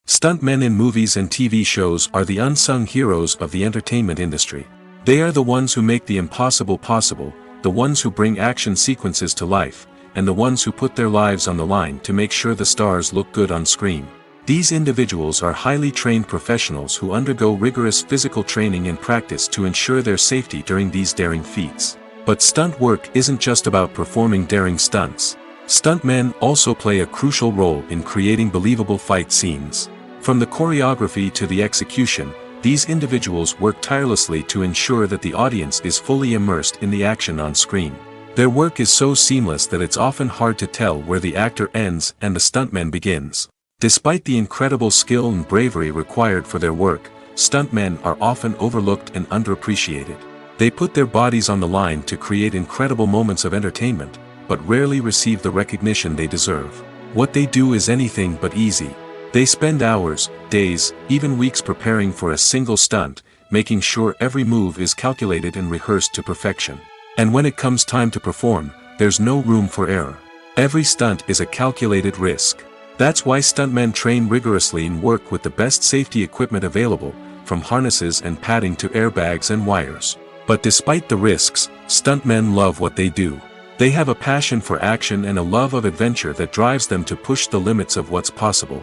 Stuntmen in movies and TV shows are the unsung heroes of the entertainment industry. They are the ones who make the impossible possible, the ones who bring action sequences to life, and the ones who put their lives on the line to make sure the stars look good on screen. These individuals are highly trained professionals who undergo rigorous physical training and practice to ensure their safety during these daring feats. But stunt work isn't just about performing daring stunts. Stuntmen also play a crucial role in creating believable fight scenes. From the choreography to the execution, these individuals work tirelessly to ensure that the audience is fully immersed in the action on screen. Their work is so seamless that it's often hard to tell where the actor ends and the stuntman begins. Despite the incredible skill and bravery required for their work, stuntmen are often overlooked and underappreciated. They put their bodies on the line to create incredible moments of entertainment, but rarely receive the recognition they deserve. What they do is anything but easy. They spend hours, days, even weeks preparing for a single stunt, making sure every move is calculated and rehearsed to perfection. And when it comes time to perform, there's no room for error. Every stunt is a calculated risk. That's why stuntmen train rigorously and work with the best safety equipment available, from harnesses and padding to airbags and wires. But despite the risks, stuntmen love what they do. They have a passion for action and a love of adventure that drives them to push the limits of what's possible.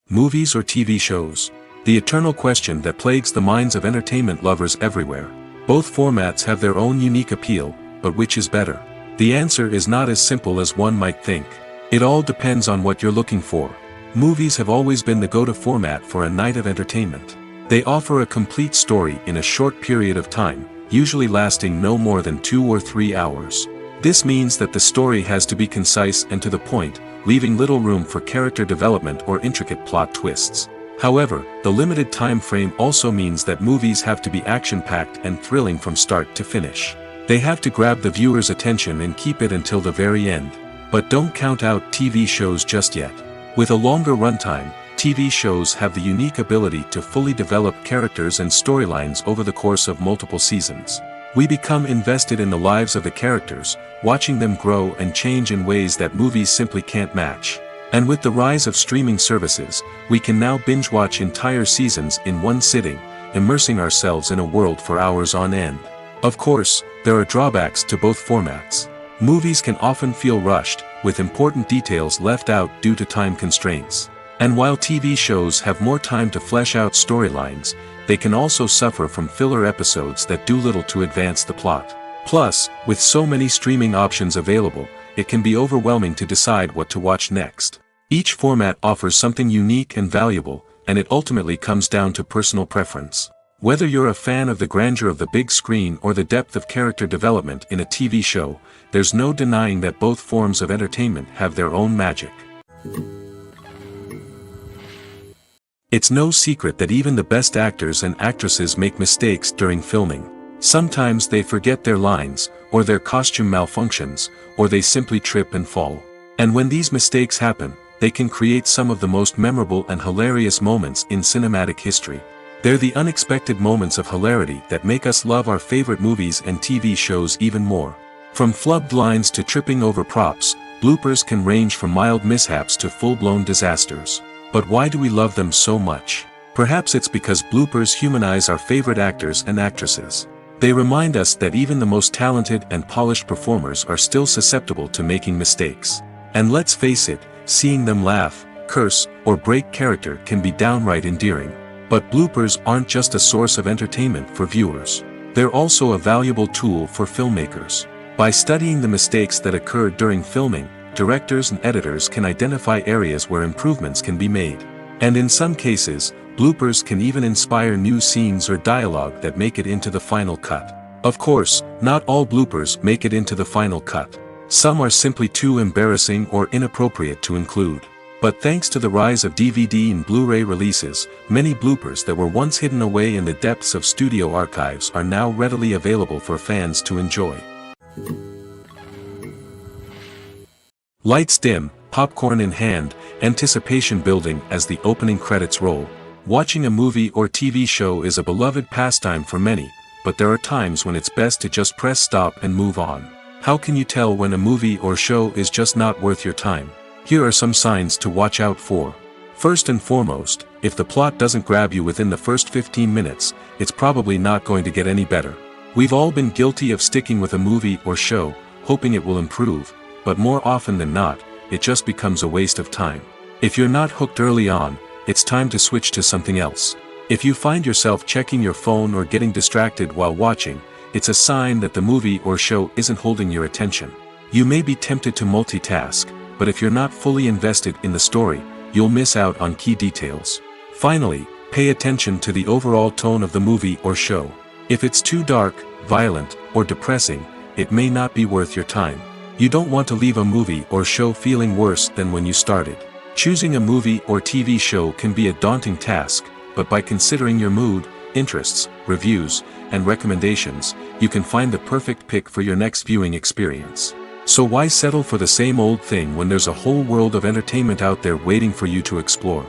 Movies or TV shows? The eternal question that plagues the minds of entertainment lovers everywhere. Both formats have their own unique appeal, but which is better? The answer is not as simple as one might think. It all depends on what you're looking for. Movies have always been the go-to format for a night of entertainment. They offer a complete story in a short period of time, usually lasting no more than 2 or 3 hours. This means that the story has to be concise and to the point, leaving little room for character development or intricate plot twists. However, the limited time frame also means that movies have to be action-packed and thrilling from start to finish. They have to grab the viewer's attention and keep it until the very end. But don't count out TV shows just yet. With a longer runtime, TV shows have the unique ability to fully develop characters and storylines over the course of multiple seasons. We become invested in the lives of the characters, watching them grow and change in ways that movies simply can't match. And with the rise of streaming services, we can now binge-watch entire seasons in one sitting, immersing ourselves in a world for hours on end. Of course, there are drawbacks to both formats. Movies can often feel rushed, with important details left out due to time constraints. And while TV shows have more time to flesh out storylines, they can also suffer from filler episodes that do little to advance the plot. Plus, with so many streaming options available, it can be overwhelming to decide what to watch next. Each format offers something unique and valuable, and it ultimately comes down to personal preference. Whether you're a fan of the grandeur of the big screen or the depth of character development in a TV show, there's no denying that both forms of entertainment have their own magic. It's no secret that even the best actors and actresses make mistakes during filming. Sometimes they forget their lines, or their costume malfunctions, or they simply trip and fall. And when these mistakes happen, they can create some of the most memorable and hilarious moments in cinematic history. They're the unexpected moments of hilarity that make us love our favorite movies and TV shows even more. From flubbed lines to tripping over props, bloopers can range from mild mishaps to full-blown disasters. But why do we love them so much? Perhaps it's because bloopers humanize our favorite actors and actresses. They remind us that even the most talented and polished performers are still susceptible to making mistakes. And let's face it, seeing them laugh, curse, or break character can be downright endearing. But bloopers aren't just a source of entertainment for viewers. They're also a valuable tool for filmmakers. By studying the mistakes that occurred during filming, directors and editors can identify areas where improvements can be made. And in some cases, bloopers can even inspire new scenes or dialogue that make it into the final cut. Of course, not all bloopers make it into the final cut. Some are simply too embarrassing or inappropriate to include. But thanks to the rise of DVD and Blu-ray releases, many bloopers that were once hidden away in the depths of studio archives are now readily available for fans to enjoy. Lights dim, popcorn in hand, anticipation building as the opening credits roll. Watching a movie or TV show is a beloved pastime for many, but there are times when it's best to just press stop and move on. How can you tell when a movie or show is just not worth your time? Here are some signs to watch out for. First and foremost, if the plot doesn't grab you within the first 15 minutes, it's probably not going to get any better. We've all been guilty of sticking with a movie or show, hoping it will improve, but more often than not, it just becomes a waste of time. If you're not hooked early on, it's time to switch to something else. If you find yourself checking your phone or getting distracted while watching, it's a sign that the movie or show isn't holding your attention. You may be tempted to multitask, but if you're not fully invested in the story, you'll miss out on key details. Finally, pay attention to the overall tone of the movie or show. If it's too dark, violent, or depressing, it may not be worth your time. You don't want to leave a movie or show feeling worse than when you started. Choosing a movie or TV show can be a daunting task, but by considering your mood, interests, reviews, and recommendations, you can find the perfect pick for your next viewing experience. So why settle for the same old thing when there's a whole world of entertainment out there waiting for you to explore?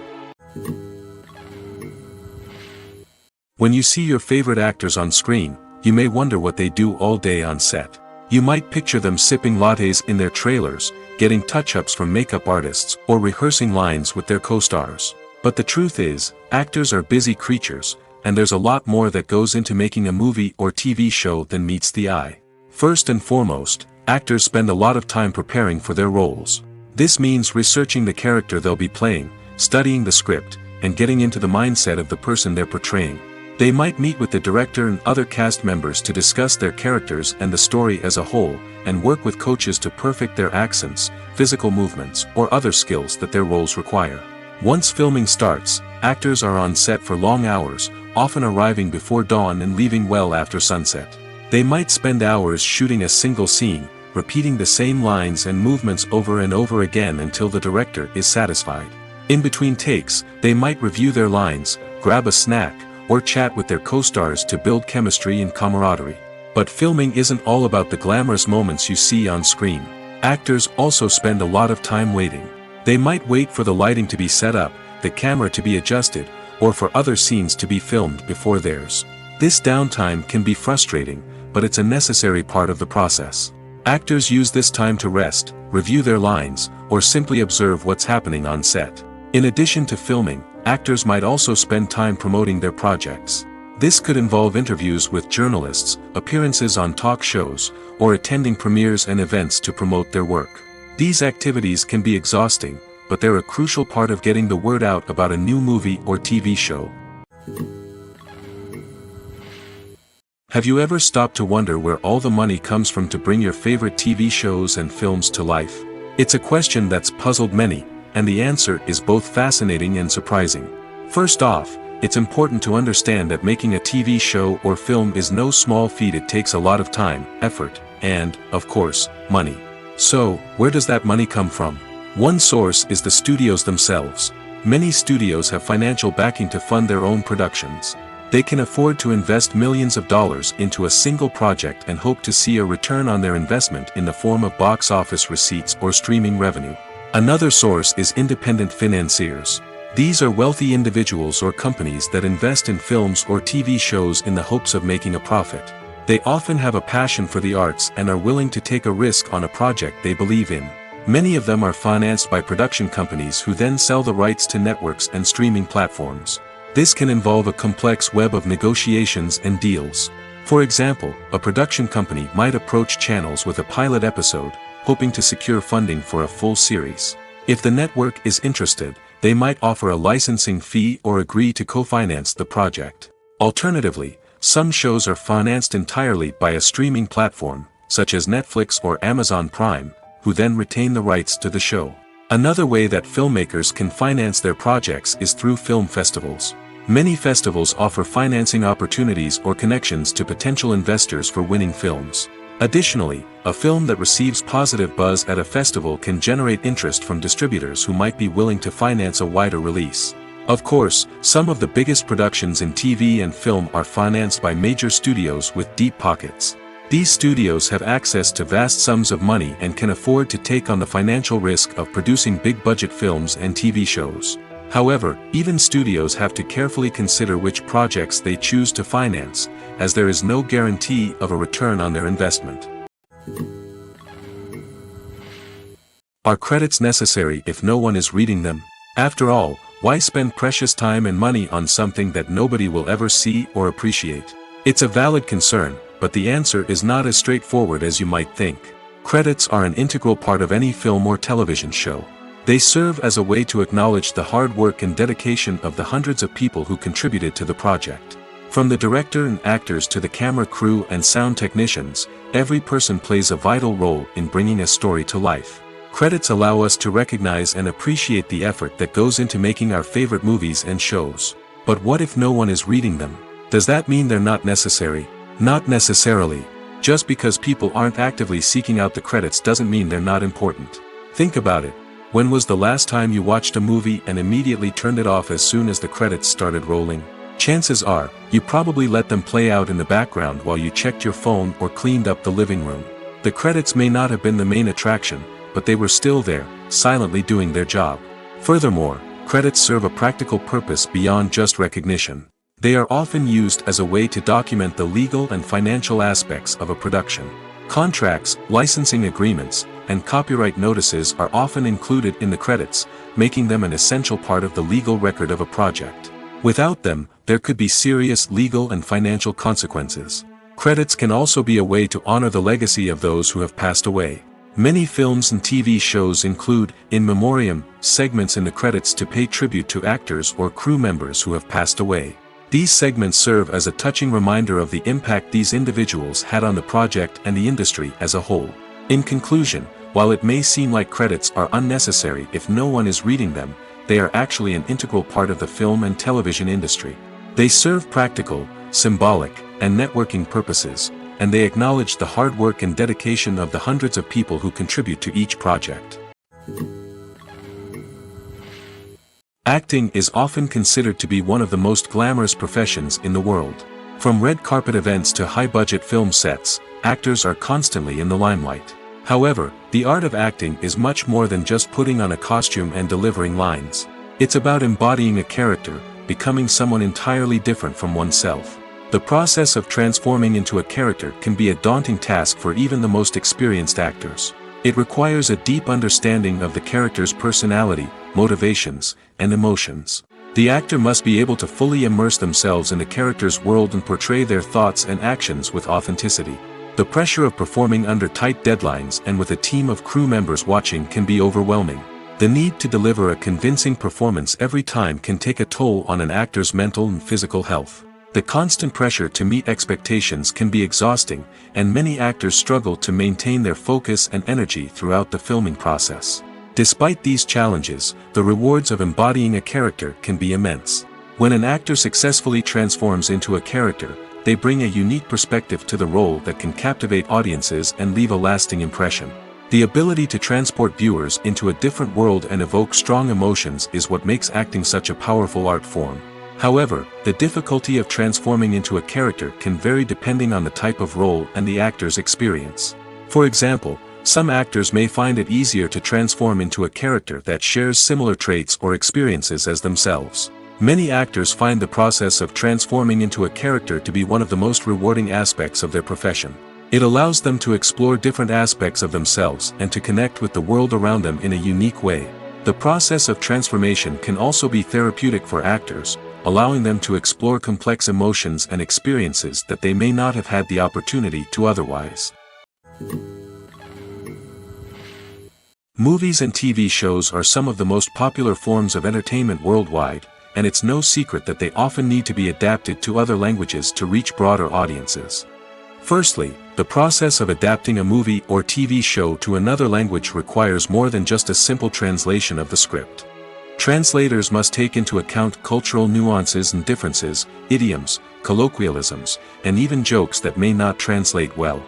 When you see your favorite actors on screen, you may wonder what they do all day on set. You might picture them sipping lattes in their trailers, getting touch-ups from makeup artists, or rehearsing lines with their co-stars. But the truth is, actors are busy creatures, and there's a lot more that goes into making a movie or TV show than meets the eye. First and foremost, actors spend a lot of time preparing for their roles. This means researching the character they'll be playing, studying the script, and getting into the mindset of the person they're portraying. They might meet with the director and other cast members to discuss their characters and the story as a whole, and work with coaches to perfect their accents, physical movements, or other skills that their roles require. Once filming starts, actors are on set for long hours, often arriving before dawn and leaving well after sunset. They might spend hours shooting a single scene, repeating the same lines and movements over and over again until the director is satisfied. In between takes, they might review their lines, grab a snack, or chat with their co-stars to build chemistry and camaraderie. But filming isn't all about the glamorous moments you see on screen. Actors also spend a lot of time waiting. They might wait for the lighting to be set up, the camera to be adjusted, or for other scenes to be filmed before theirs. This downtime can be frustrating, but it's a necessary part of the process. Actors use this time to rest, review their lines, or simply observe what's happening on set. In addition to filming, actors might also spend time promoting their projects. This could involve interviews with journalists, appearances on talk shows, or attending premieres and events to promote their work. These activities can be exhausting, but they're a crucial part of getting the word out about a new movie or TV show. Have you ever stopped to wonder where all the money comes from to bring your favorite TV shows and films to life? It's a question that's puzzled many, and the answer is both fascinating and surprising. First off, it's important to understand that making a TV show or film is no small feat. It takes a lot of time, effort, and, of course, money. So, where does that money come from? One source is the studios themselves. Many studios have financial backing to fund their own productions. They can afford to invest millions of dollars into a single project and hope to see a return on their investment in the form of box office receipts or streaming revenue. Another source is independent financiers. These are wealthy individuals or companies that invest in films or TV shows in the hopes of making a profit. They often have a passion for the arts and are willing to take a risk on a project they believe in. Many of them are financed by production companies who then sell the rights to networks and streaming platforms. This can involve a complex web of negotiations and deals. For example, a production company might approach channels with a pilot episode, hoping to secure funding for a full series. If the network is interested, they might offer a licensing fee or agree to co-finance the project. Alternatively, some shows are financed entirely by a streaming platform, such as Netflix or Amazon Prime, who then retain the rights to the show. Another way that filmmakers can finance their projects is through film festivals. Many festivals offer financing opportunities or connections to potential investors for winning films. Additionally, a film that receives positive buzz at a festival can generate interest from distributors who might be willing to finance a wider release. Of course, some of the biggest productions in TV and film are financed by major studios with deep pockets. These studios have access to vast sums of money and can afford to take on the financial risk of producing big-budget films and TV shows. However, even studios have to carefully consider which projects they choose to finance, as there is no guarantee of a return on their investment. Are credits necessary if no one is reading them? After all, why spend precious time and money on something that nobody will ever see or appreciate? It's a valid concern, but the answer is not as straightforward as you might think. Credits are an integral part of any film or television show. They serve as a way to acknowledge the hard work and dedication of the hundreds of people who contributed to the project. From the director and actors to the camera crew and sound technicians, every person plays a vital role in bringing a story to life. Credits allow us to recognize and appreciate the effort that goes into making our favorite movies and shows. But what if no one is reading them? Does that mean they're not necessary? Not necessarily. Just because people aren't actively seeking out the credits doesn't mean they're not important. Think about it. When was the last time you watched a movie and immediately turned it off as soon as the credits started rolling? Chances are, you probably let them play out in the background while you checked your phone or cleaned up the living room. The credits may not have been the main attraction, but they were still there, silently doing their job. Furthermore, credits serve a practical purpose beyond just recognition. They are often used as a way to document the legal and financial aspects of a production. Contracts, licensing agreements, and copyright notices are often included in the credits, making them an essential part of the legal record of a project. Without them, there could be serious legal and financial consequences. Credits can also be a way to honor the legacy of those who have passed away. Many films and TV shows include, in memoriam, segments in the credits to pay tribute to actors or crew members who have passed away. These segments serve as a touching reminder of the impact these individuals had on the project and the industry as a whole. In conclusion, while it may seem like credits are unnecessary if no one is reading them, they are actually an integral part of the film and television industry. They serve practical, symbolic, and networking purposes, and they acknowledge the hard work and dedication of the hundreds of people who contribute to each project. Acting is often considered to be one of the most glamorous professions in the world. From red carpet events to high-budget film sets, actors are constantly in the limelight. However, the art of acting is much more than just putting on a costume and delivering lines. It's about embodying a character, becoming someone entirely different from oneself. The process of transforming into a character can be a daunting task for even the most experienced actors. It requires a deep understanding of the character's personality, motivations, and emotions. The actor must be able to fully immerse themselves in the character's world and portray their thoughts and actions with authenticity. The pressure of performing under tight deadlines and with a team of crew members watching can be overwhelming. The need to deliver a convincing performance every time can take a toll on an actor's mental and physical health. The constant pressure to meet expectations can be exhausting, and many actors struggle to maintain their focus and energy throughout the filming process. Despite these challenges, the rewards of embodying a character can be immense. When an actor successfully transforms into a character, they bring a unique perspective to the role that can captivate audiences and leave a lasting impression. The ability to transport viewers into a different world and evoke strong emotions is what makes acting such a powerful art form. However, the difficulty of transforming into a character can vary depending on the type of role and the actor's experience. For example, Some actors may find it easier to transform into a character that shares similar traits or experiences as themselves. Many actors find the process of transforming into a character to be one of the most rewarding aspects of their profession. It allows them to explore different aspects of themselves and to connect with the world around them in a unique way. The process of transformation can also be therapeutic for actors, allowing them to explore complex emotions and experiences that they may not have had the opportunity to otherwise. Movies and TV shows are some of the most popular forms of entertainment worldwide, and it's no secret that they often need to be adapted to other languages to reach broader audiences. Firstly, the process of adapting a movie or TV show to another language requires more than just a simple translation of the script. Translators must take into account cultural nuances and differences, idioms, colloquialisms, and even jokes that may not translate well.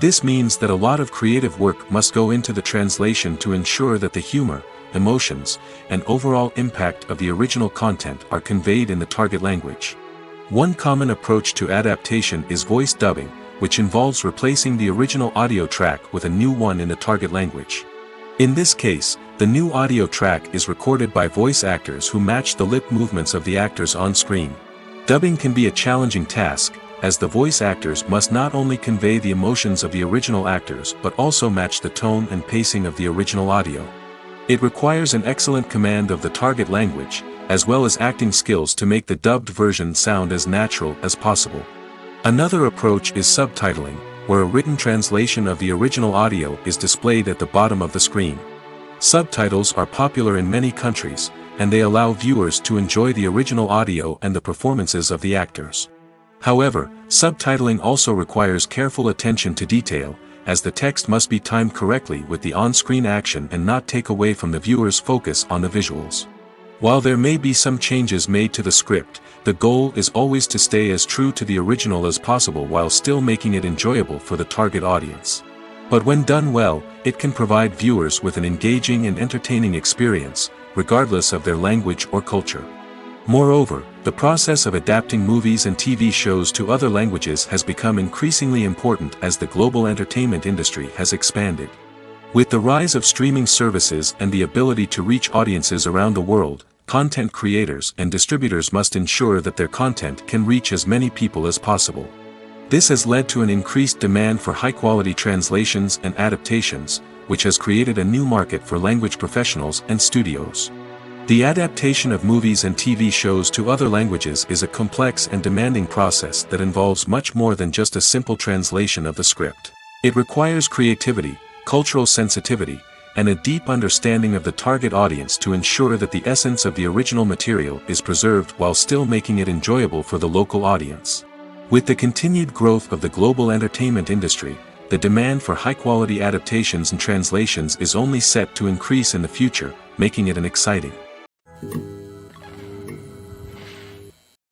This means that a lot of creative work must go into the translation to ensure that the humor, emotions, and overall impact of the original content are conveyed in the target language. One common approach to adaptation is voice dubbing, which involves replacing the original audio track with a new one in the target language. In this case, the new audio track is recorded by voice actors who match the lip movements of the actors on screen. Dubbing can be a challenging task, as the voice actors must not only convey the emotions of the original actors but also match the tone and pacing of the original audio. It requires an excellent command of the target language, as well as acting skills to make the dubbed version sound as natural as possible. Another approach is subtitling, where a written translation of the original audio is displayed at the bottom of the screen. Subtitles are popular in many countries, and they allow viewers to enjoy the original audio and the performances of the actors. However, subtitling also requires careful attention to detail, as the text must be timed correctly with the on-screen action and not take away from the viewer's focus on the visuals. While there may be some changes made to the script, the goal is always to stay as true to the original as possible while still making it enjoyable for the target audience. But when done well, it can provide viewers with an engaging and entertaining experience, regardless of their language or culture. Moreover, the process of adapting movies and TV shows to other languages has become increasingly important as the global entertainment industry has expanded. With the rise of streaming services and the ability to reach audiences around the world, content creators and distributors must ensure that their content can reach as many people as possible. This has led to an increased demand for high-quality translations and adaptations, which has created a new market for language professionals and studios. The adaptation of movies and TV shows to other languages is a complex and demanding process that involves much more than just a simple translation of the script. It requires creativity, cultural sensitivity, and a deep understanding of the target audience to ensure that the essence of the original material is preserved while still making it enjoyable for the local audience. With the continued growth of the global entertainment industry, the demand for high-quality adaptations and translations is only set to increase in the future, making it an exciting.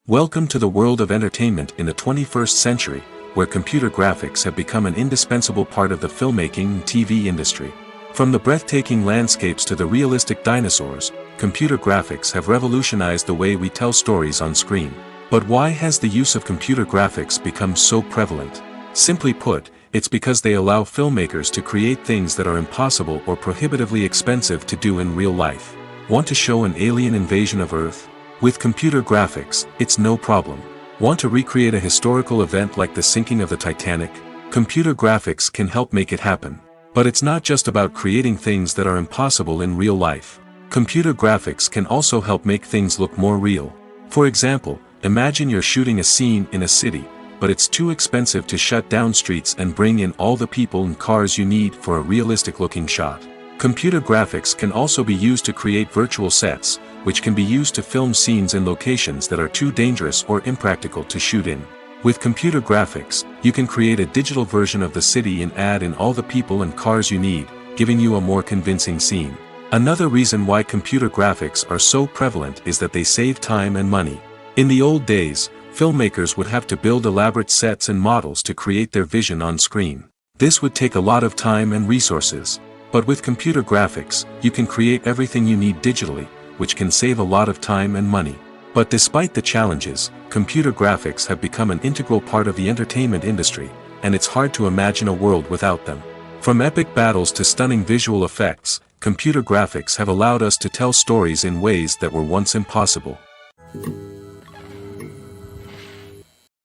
Welcome to the world of entertainment in the 21st century, where computer graphics have become an indispensable part of the filmmaking and TV industry. From the breathtaking landscapes to the realistic dinosaurs, computer graphics have revolutionized the way we tell stories on screen. But why has the use of computer graphics become so prevalent? Simply put, it's because they allow filmmakers to create things that are impossible or prohibitively expensive to do in real life. Want to show an alien invasion of Earth? With computer graphics, it's no problem. Want to recreate a historical event like the sinking of the Titanic? Computer graphics can help make it happen. But it's not just about creating things that are impossible in real life. Computer graphics can also help make things look more real. For example, imagine you're shooting a scene in a city, but it's too expensive to shut down streets and bring in all the people and cars you need for a realistic-looking shot. Computer graphics can also be used to create virtual sets, which can be used to film scenes in locations that are too dangerous or impractical to shoot in. With computer graphics, you can create a digital version of the city and add in all the people and cars you need, giving you a more convincing scene. Another reason why computer graphics are so prevalent is that they save time and money. In the old days, filmmakers would have to build elaborate sets and models to create their vision on screen. This would take a lot of time and resources. But with computer graphics, you can create everything you need digitally, which can save a lot of time and money. But despite the challenges, computer graphics have become an integral part of the entertainment industry, and it's hard to imagine a world without them. From epic battles to stunning visual effects, computer graphics have allowed us to tell stories in ways that were once impossible.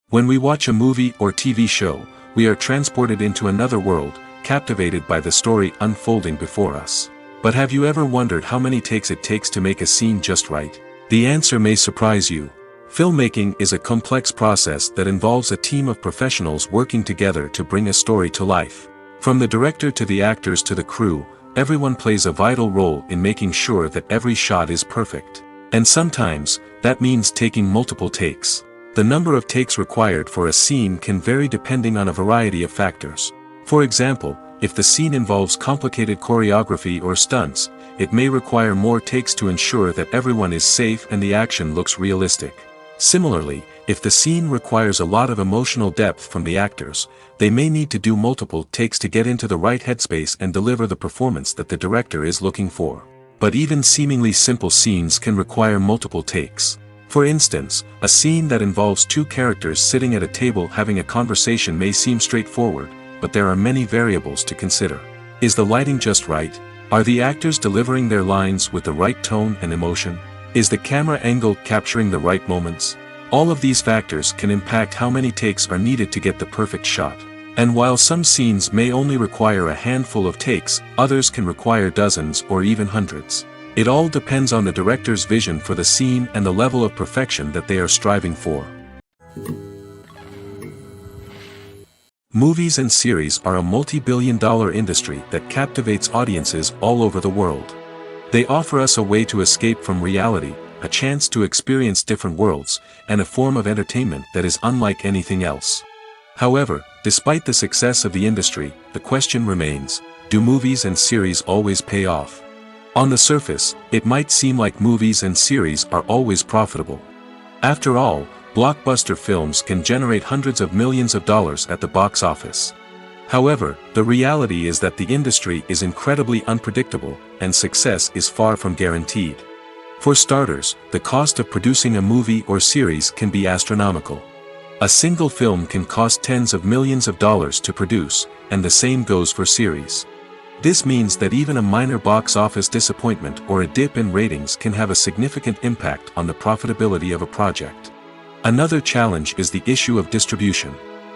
When we watch a movie or TV show, we are transported into another world, captivated by the story unfolding before us. But have you ever wondered how many takes it takes to make a scene just right? The answer may surprise you. Filmmaking is a complex process that involves a team of professionals working together to bring a story to life. From the director to the actors to the crew, everyone plays a vital role in making sure that every shot is perfect. And sometimes, that means taking multiple takes. The number of takes required for a scene can vary depending on a variety of factors. For example, if the scene involves complicated choreography or stunts, it may require more takes to ensure that everyone is safe and the action looks realistic. Similarly, if the scene requires a lot of emotional depth from the actors, they may need to do multiple takes to get into the right headspace and deliver the performance that the director is looking for. But even seemingly simple scenes can require multiple takes. For instance, a scene that involves two characters sitting at a table having a conversation may seem straightforward, but there are many variables to consider. Is the lighting just right? Are the actors delivering their lines with the right tone and emotion? Is the camera angle capturing the right moments? All of these factors can impact how many takes are needed to get the perfect shot. And while some scenes may only require a handful of takes, others can require dozens or even hundreds. It all depends on the director's vision for the scene and the level of perfection that they are striving for. Movies and series are a multi-billion-dollar industry that captivates audiences all over the world. They offer us a way to escape from reality, a chance to experience different worlds, and a form of entertainment that is unlike anything else. However, despite the success of the industry, the question remains, do movies and series always pay off? On the surface, it might seem like movies and series are always profitable. After all, blockbuster films can generate hundreds of millions of dollars at the box office. However, the reality is that the industry is incredibly unpredictable, and success is far from guaranteed. For starters, the cost of producing a movie or series can be astronomical. A single film can cost tens of millions of dollars to produce, and the same goes for series. This means that even a minor box office disappointment or a dip in ratings can have a significant impact on the profitability of a project. Another challenge is the issue of distribution.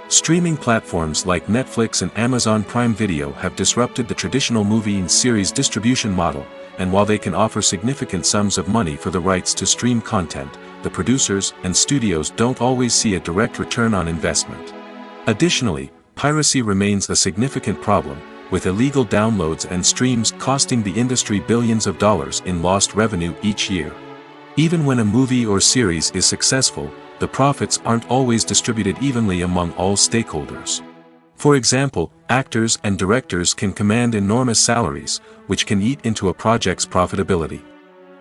Streaming platforms like Netflix and Amazon Prime Video have disrupted the traditional movie and series distribution model, and while they can offer significant sums of money for the rights to stream content, the producers and studios don't always see a direct return on investment. Additionally, piracy remains a significant problem, with illegal downloads and streams costing the industry billions of dollars in lost revenue each year. Even when a movie or series is successful, the profits aren't always distributed evenly among all stakeholders. For example, actors and directors can command enormous salaries, which can eat into a project's profitability.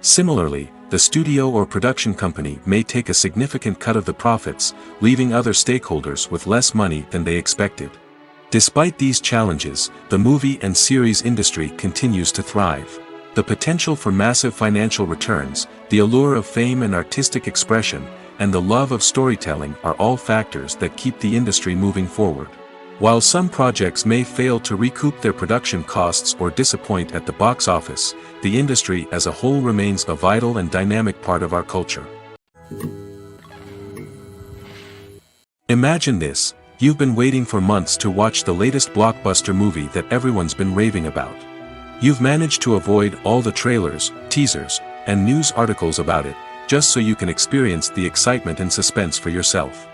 Similarly, the studio or production company may take a significant cut of the profits, leaving other stakeholders with less money than they expected. Despite these challenges, the movie and series industry continues to thrive. The potential for massive financial returns, the allure of fame and artistic expression, and the love of storytelling are all factors that keep the industry moving forward. While some projects may fail to recoup their production costs or disappoint at the box office, the industry as a whole remains a vital and dynamic part of our culture. Imagine this: you've been waiting for months to watch the latest blockbuster movie that everyone's been raving about. You've managed to avoid all the trailers, teasers, and news articles about it, just so you can experience the excitement and suspense for yourself.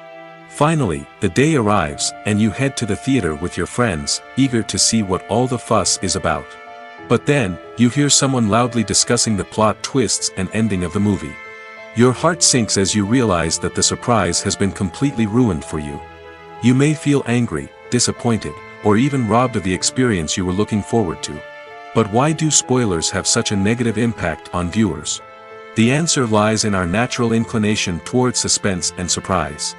Finally, the day arrives, and you head to the theater with your friends, eager to see what all the fuss is about. But then, you hear someone loudly discussing the plot twists and ending of the movie. Your heart sinks as you realize that the surprise has been completely ruined for you. You may feel angry, disappointed, or even robbed of the experience you were looking forward to. But why do spoilers have such a negative impact on viewers? The answer lies in our natural inclination towards suspense and surprise.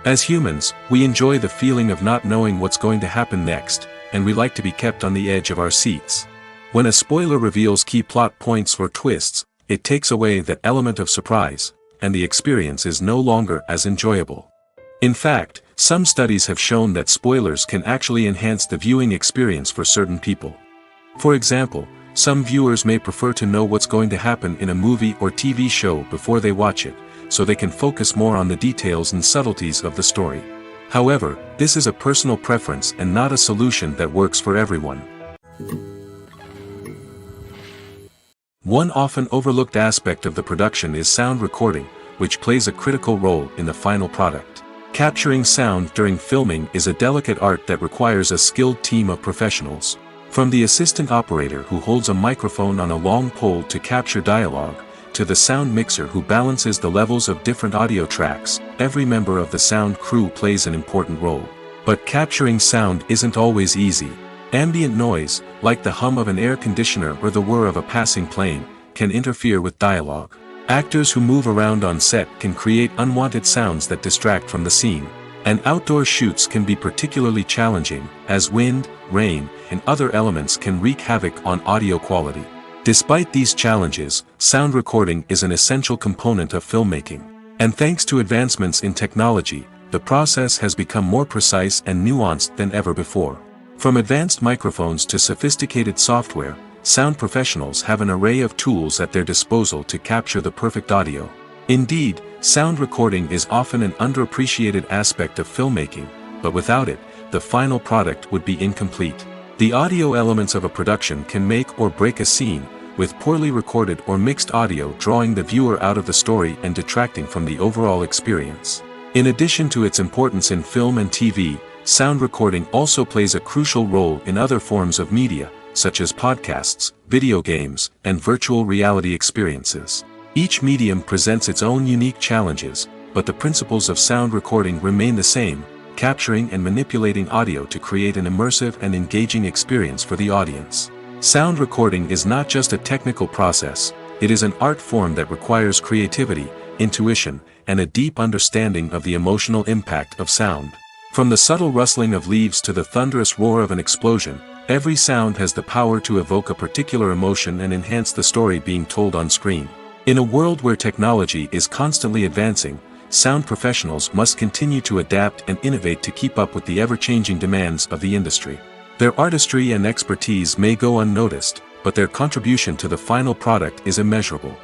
As humans, we enjoy the feeling of not knowing what's going to happen next, and we like to be kept on the edge of our seats. When a spoiler reveals key plot points or twists, it takes away that element of surprise, and the experience is no longer as enjoyable. In fact, Some studies have shown that spoilers can actually enhance the viewing experience for certain people. For example, some viewers may prefer to know what's going to happen in a movie or TV show before they watch it, so they can focus more on the details and subtleties of the story. However, this is a personal preference and not a solution that works for everyone. One often overlooked aspect of the production is sound recording, which plays a critical role in the final product. Capturing sound during filming is a delicate art that requires a skilled team of professionals. From the assistant operator who holds a microphone on a long pole to capture dialogue, to the sound mixer who balances the levels of different audio tracks, every member of the sound crew plays an important role. But capturing sound isn't always easy. Ambient noise, like the hum of an air conditioner or the whir of a passing plane, can interfere with dialogue. Actors who move around on set can create unwanted sounds that distract from the scene. And outdoor shoots can be particularly challenging, as wind, rain, and other elements can wreak havoc on audio quality. Despite these challenges, sound recording is an essential component of filmmaking. And thanks to advancements in technology, the process has become more precise and nuanced than ever before. From advanced microphones to sophisticated software, sound professionals have an array of tools at their disposal to capture the perfect audio. Indeed, sound recording is often an underappreciated aspect of filmmaking, but without it, the final product would be incomplete. The audio elements of a production can make or break a scene, with poorly recorded or mixed audio drawing the viewer out of the story and detracting from the overall experience. In addition to its importance in film and TV, sound recording also plays a crucial role in other forms of media, such as podcasts, video games, and virtual reality experiences. Each medium presents its own unique challenges, but the principles of sound recording remain the same, capturing and manipulating audio to create an immersive and engaging experience for the audience. Sound recording is not just a technical process, it is an art form that requires creativity, intuition, and a deep understanding of the emotional impact of sound. From the subtle rustling of leaves to the thunderous roar of an explosion, every sound has the power to evoke a particular emotion and enhance the story being told on screen. In a world where technology is constantly advancing, sound professionals must continue to adapt and innovate to keep up with the ever-changing demands of the industry. Their artistry and expertise may go unnoticed, but their contribution to the final product is immeasurable.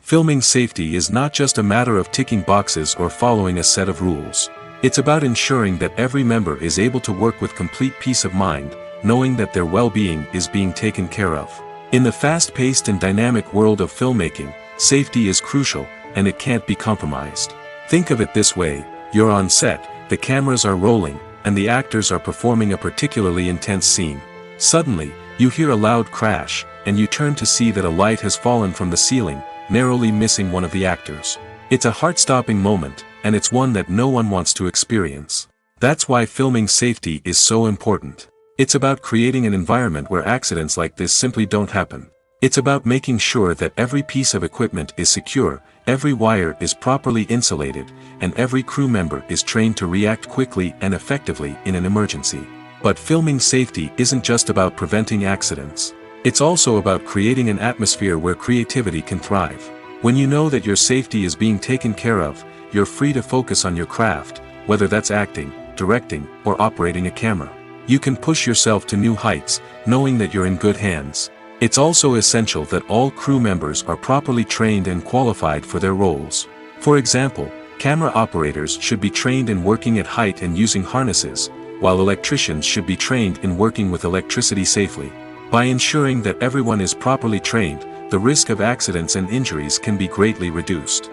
Filming safety is not just a matter of ticking boxes or following a set of rules. It's about ensuring that every member is able to work with complete peace of mind, knowing that their well-being is being taken care of. In the fast-paced and dynamic world of filmmaking, safety is crucial, and it can't be compromised. Think of it this way: you're on set, the cameras are rolling, and the actors are performing a particularly intense scene. Suddenly, you hear a loud crash, and you turn to see that a light has fallen from the ceiling, narrowly missing one of the actors. It's a heart-stopping moment, and it's one that no one wants to experience. That's why filming safety is so important. It's about creating an environment where accidents like this simply don't happen. It's about making sure that every piece of equipment is secure, every wire is properly insulated, and every crew member is trained to react quickly and effectively in an emergency. But filming safety isn't just about preventing accidents. It's also about creating an atmosphere where creativity can thrive. When you know that your safety is being taken care of, you're free to focus on your craft, whether that's acting, directing, or operating a camera. You can push yourself to new heights, knowing that you're in good hands. It's also essential that all crew members are properly trained and qualified for their roles. For example, camera operators should be trained in working at height and using harnesses, while electricians should be trained in working with electricity safely. By ensuring that everyone is properly trained, the risk of accidents and injuries can be greatly reduced.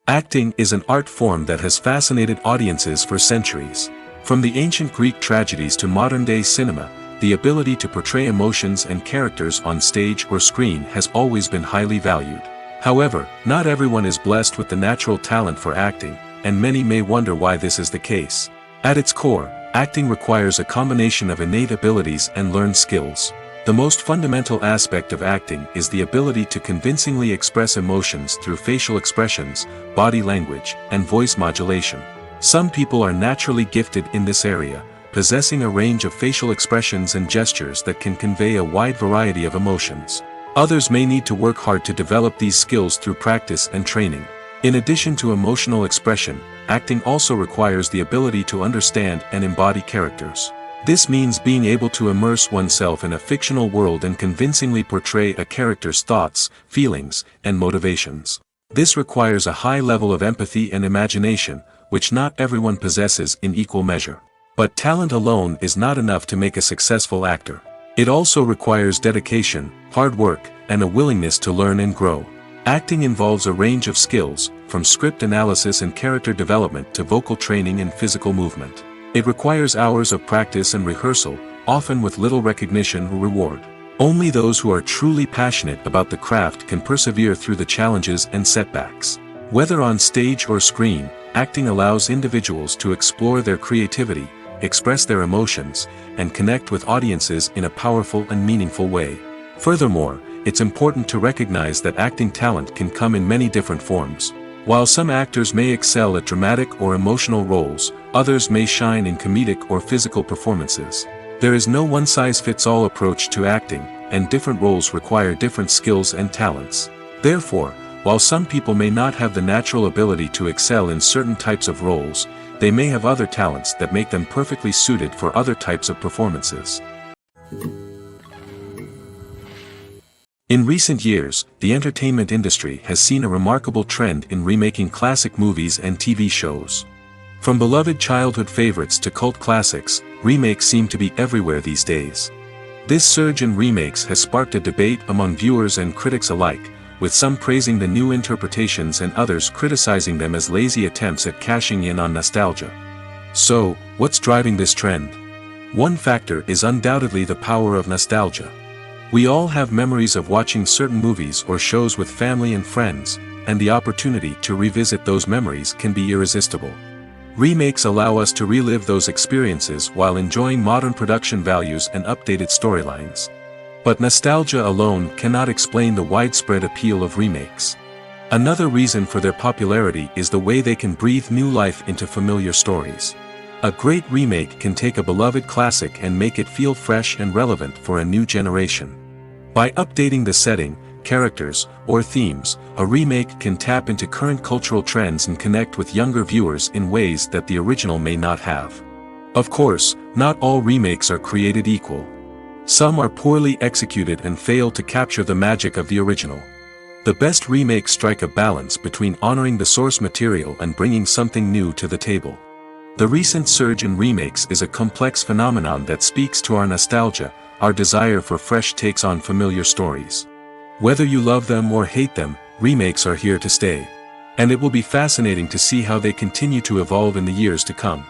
Acting is an art form that has fascinated audiences for centuries. From the ancient Greek tragedies to modern-day cinema, the ability to portray emotions and characters on stage or screen has always been highly valued. However, not everyone is blessed with the natural talent for acting, and many may wonder why this is the case. At its core, acting requires a combination of innate abilities and learned skills. The most fundamental aspect of acting is the ability to convincingly express emotions through facial expressions, body language, and voice modulation. Some people are naturally gifted in this area, possessing a range of facial expressions and gestures that can convey a wide variety of emotions. Others may need to work hard to develop these skills through practice and training. In addition to emotional expression, acting also requires the ability to understand and embody characters. This means being able to immerse oneself in a fictional world and convincingly portray a character's thoughts, feelings, and motivations. This requires a high level of empathy and imagination, which not everyone possesses in equal measure. But talent alone is not enough to make a successful actor. It also requires dedication, hard work, and a willingness to learn and grow. Acting involves a range of skills, from script analysis and character development to vocal training and physical movement. It requires hours of practice and rehearsal, often with little recognition or reward. Only those who are truly passionate about the craft can persevere through the challenges and setbacks. Whether on stage or screen, acting allows individuals to explore their creativity, express their emotions, and connect with audiences in a powerful and meaningful way. Furthermore, it's important to recognize that acting talent can come in many different forms. While some actors may excel at dramatic or emotional roles, others may shine in comedic or physical performances. There is no one-size-fits-all approach to acting, and different roles require different skills and talents. Therefore, while some people may not have the natural ability to excel in certain types of roles, they may have other talents that make them perfectly suited for other types of performances. In recent years, the entertainment industry has seen a remarkable trend in remaking classic movies and TV shows. From beloved childhood favorites to cult classics, remakes seem to be everywhere these days. This surge in remakes has sparked a debate among viewers and critics alike, with some praising the new interpretations and others criticizing them as lazy attempts at cashing in on nostalgia. So, what's driving this trend? One factor is undoubtedly the power of nostalgia. We all have memories of watching certain movies or shows with family and friends, and the opportunity to revisit those memories can be irresistible. Remakes allow us to relive those experiences while enjoying modern production values and updated storylines. But nostalgia alone cannot explain the widespread appeal of remakes. Another reason for their popularity is the way they can breathe new life into familiar stories. A great remake can take a beloved classic and make it feel fresh and relevant for a new generation. By updating the setting, characters, or themes, a remake can tap into current cultural trends and connect with younger viewers in ways that the original may not have. Of course, not all remakes are created equal. Some are poorly executed and fail to capture the magic of the original. The best remakes strike a balance between honoring the source material and bringing something new to the table. The recent surge in remakes is a complex phenomenon that speaks to our nostalgia, our desire for fresh takes on familiar stories. Whether you love them or hate them, remakes are here to stay. And it will be fascinating to see how they continue to evolve in the years to come.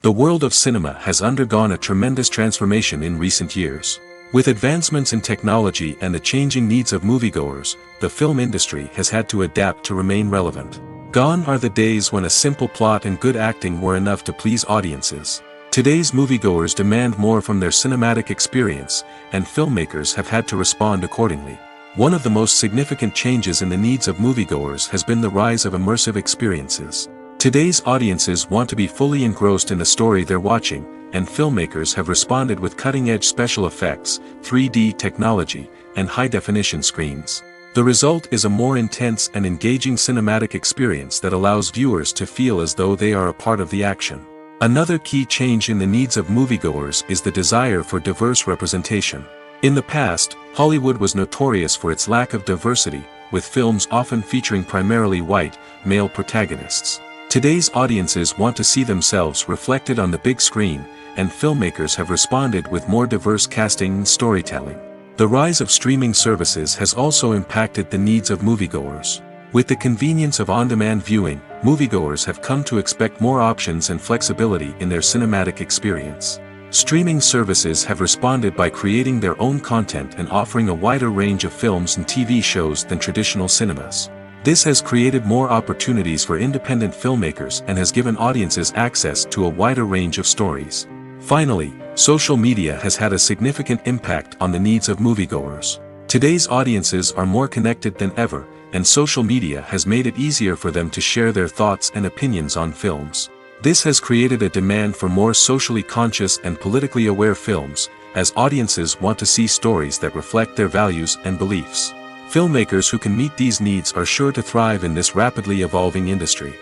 The world of cinema has undergone a tremendous transformation in recent years. With advancements in technology and the changing needs of moviegoers, the film industry has had to adapt to remain relevant. Gone are the days when a simple plot and good acting were enough to please audiences. Today's moviegoers demand more from their cinematic experience, and filmmakers have had to respond accordingly. One of the most significant changes in the needs of moviegoers has been the rise of immersive experiences. Today's audiences want to be fully engrossed in the story they're watching, and filmmakers have responded with cutting-edge special effects, 3D technology, and high-definition screens. The result is a more intense and engaging cinematic experience that allows viewers to feel as though they are a part of the action. Another key change in the needs of moviegoers is the desire for diverse representation. In the past, Hollywood was notorious for its lack of diversity, with films often featuring primarily white, male protagonists. Today's audiences want to see themselves reflected on the big screen, and filmmakers have responded with more diverse casting and storytelling. The rise of streaming services has also impacted the needs of moviegoers. With the convenience of on-demand viewing, moviegoers have come to expect more options and flexibility in their cinematic experience. Streaming services have responded by creating their own content and offering a wider range of films and TV shows than traditional cinemas. This has created more opportunities for independent filmmakers and has given audiences access to a wider range of stories. Finally, social media has had a significant impact on the needs of moviegoers. Today's audiences are more connected than ever, and social media has made it easier for them to share their thoughts and opinions on films. This has created a demand for more socially conscious and politically aware films, as audiences want to see stories that reflect their values and beliefs. Filmmakers who can meet these needs are sure to thrive in this rapidly evolving industry.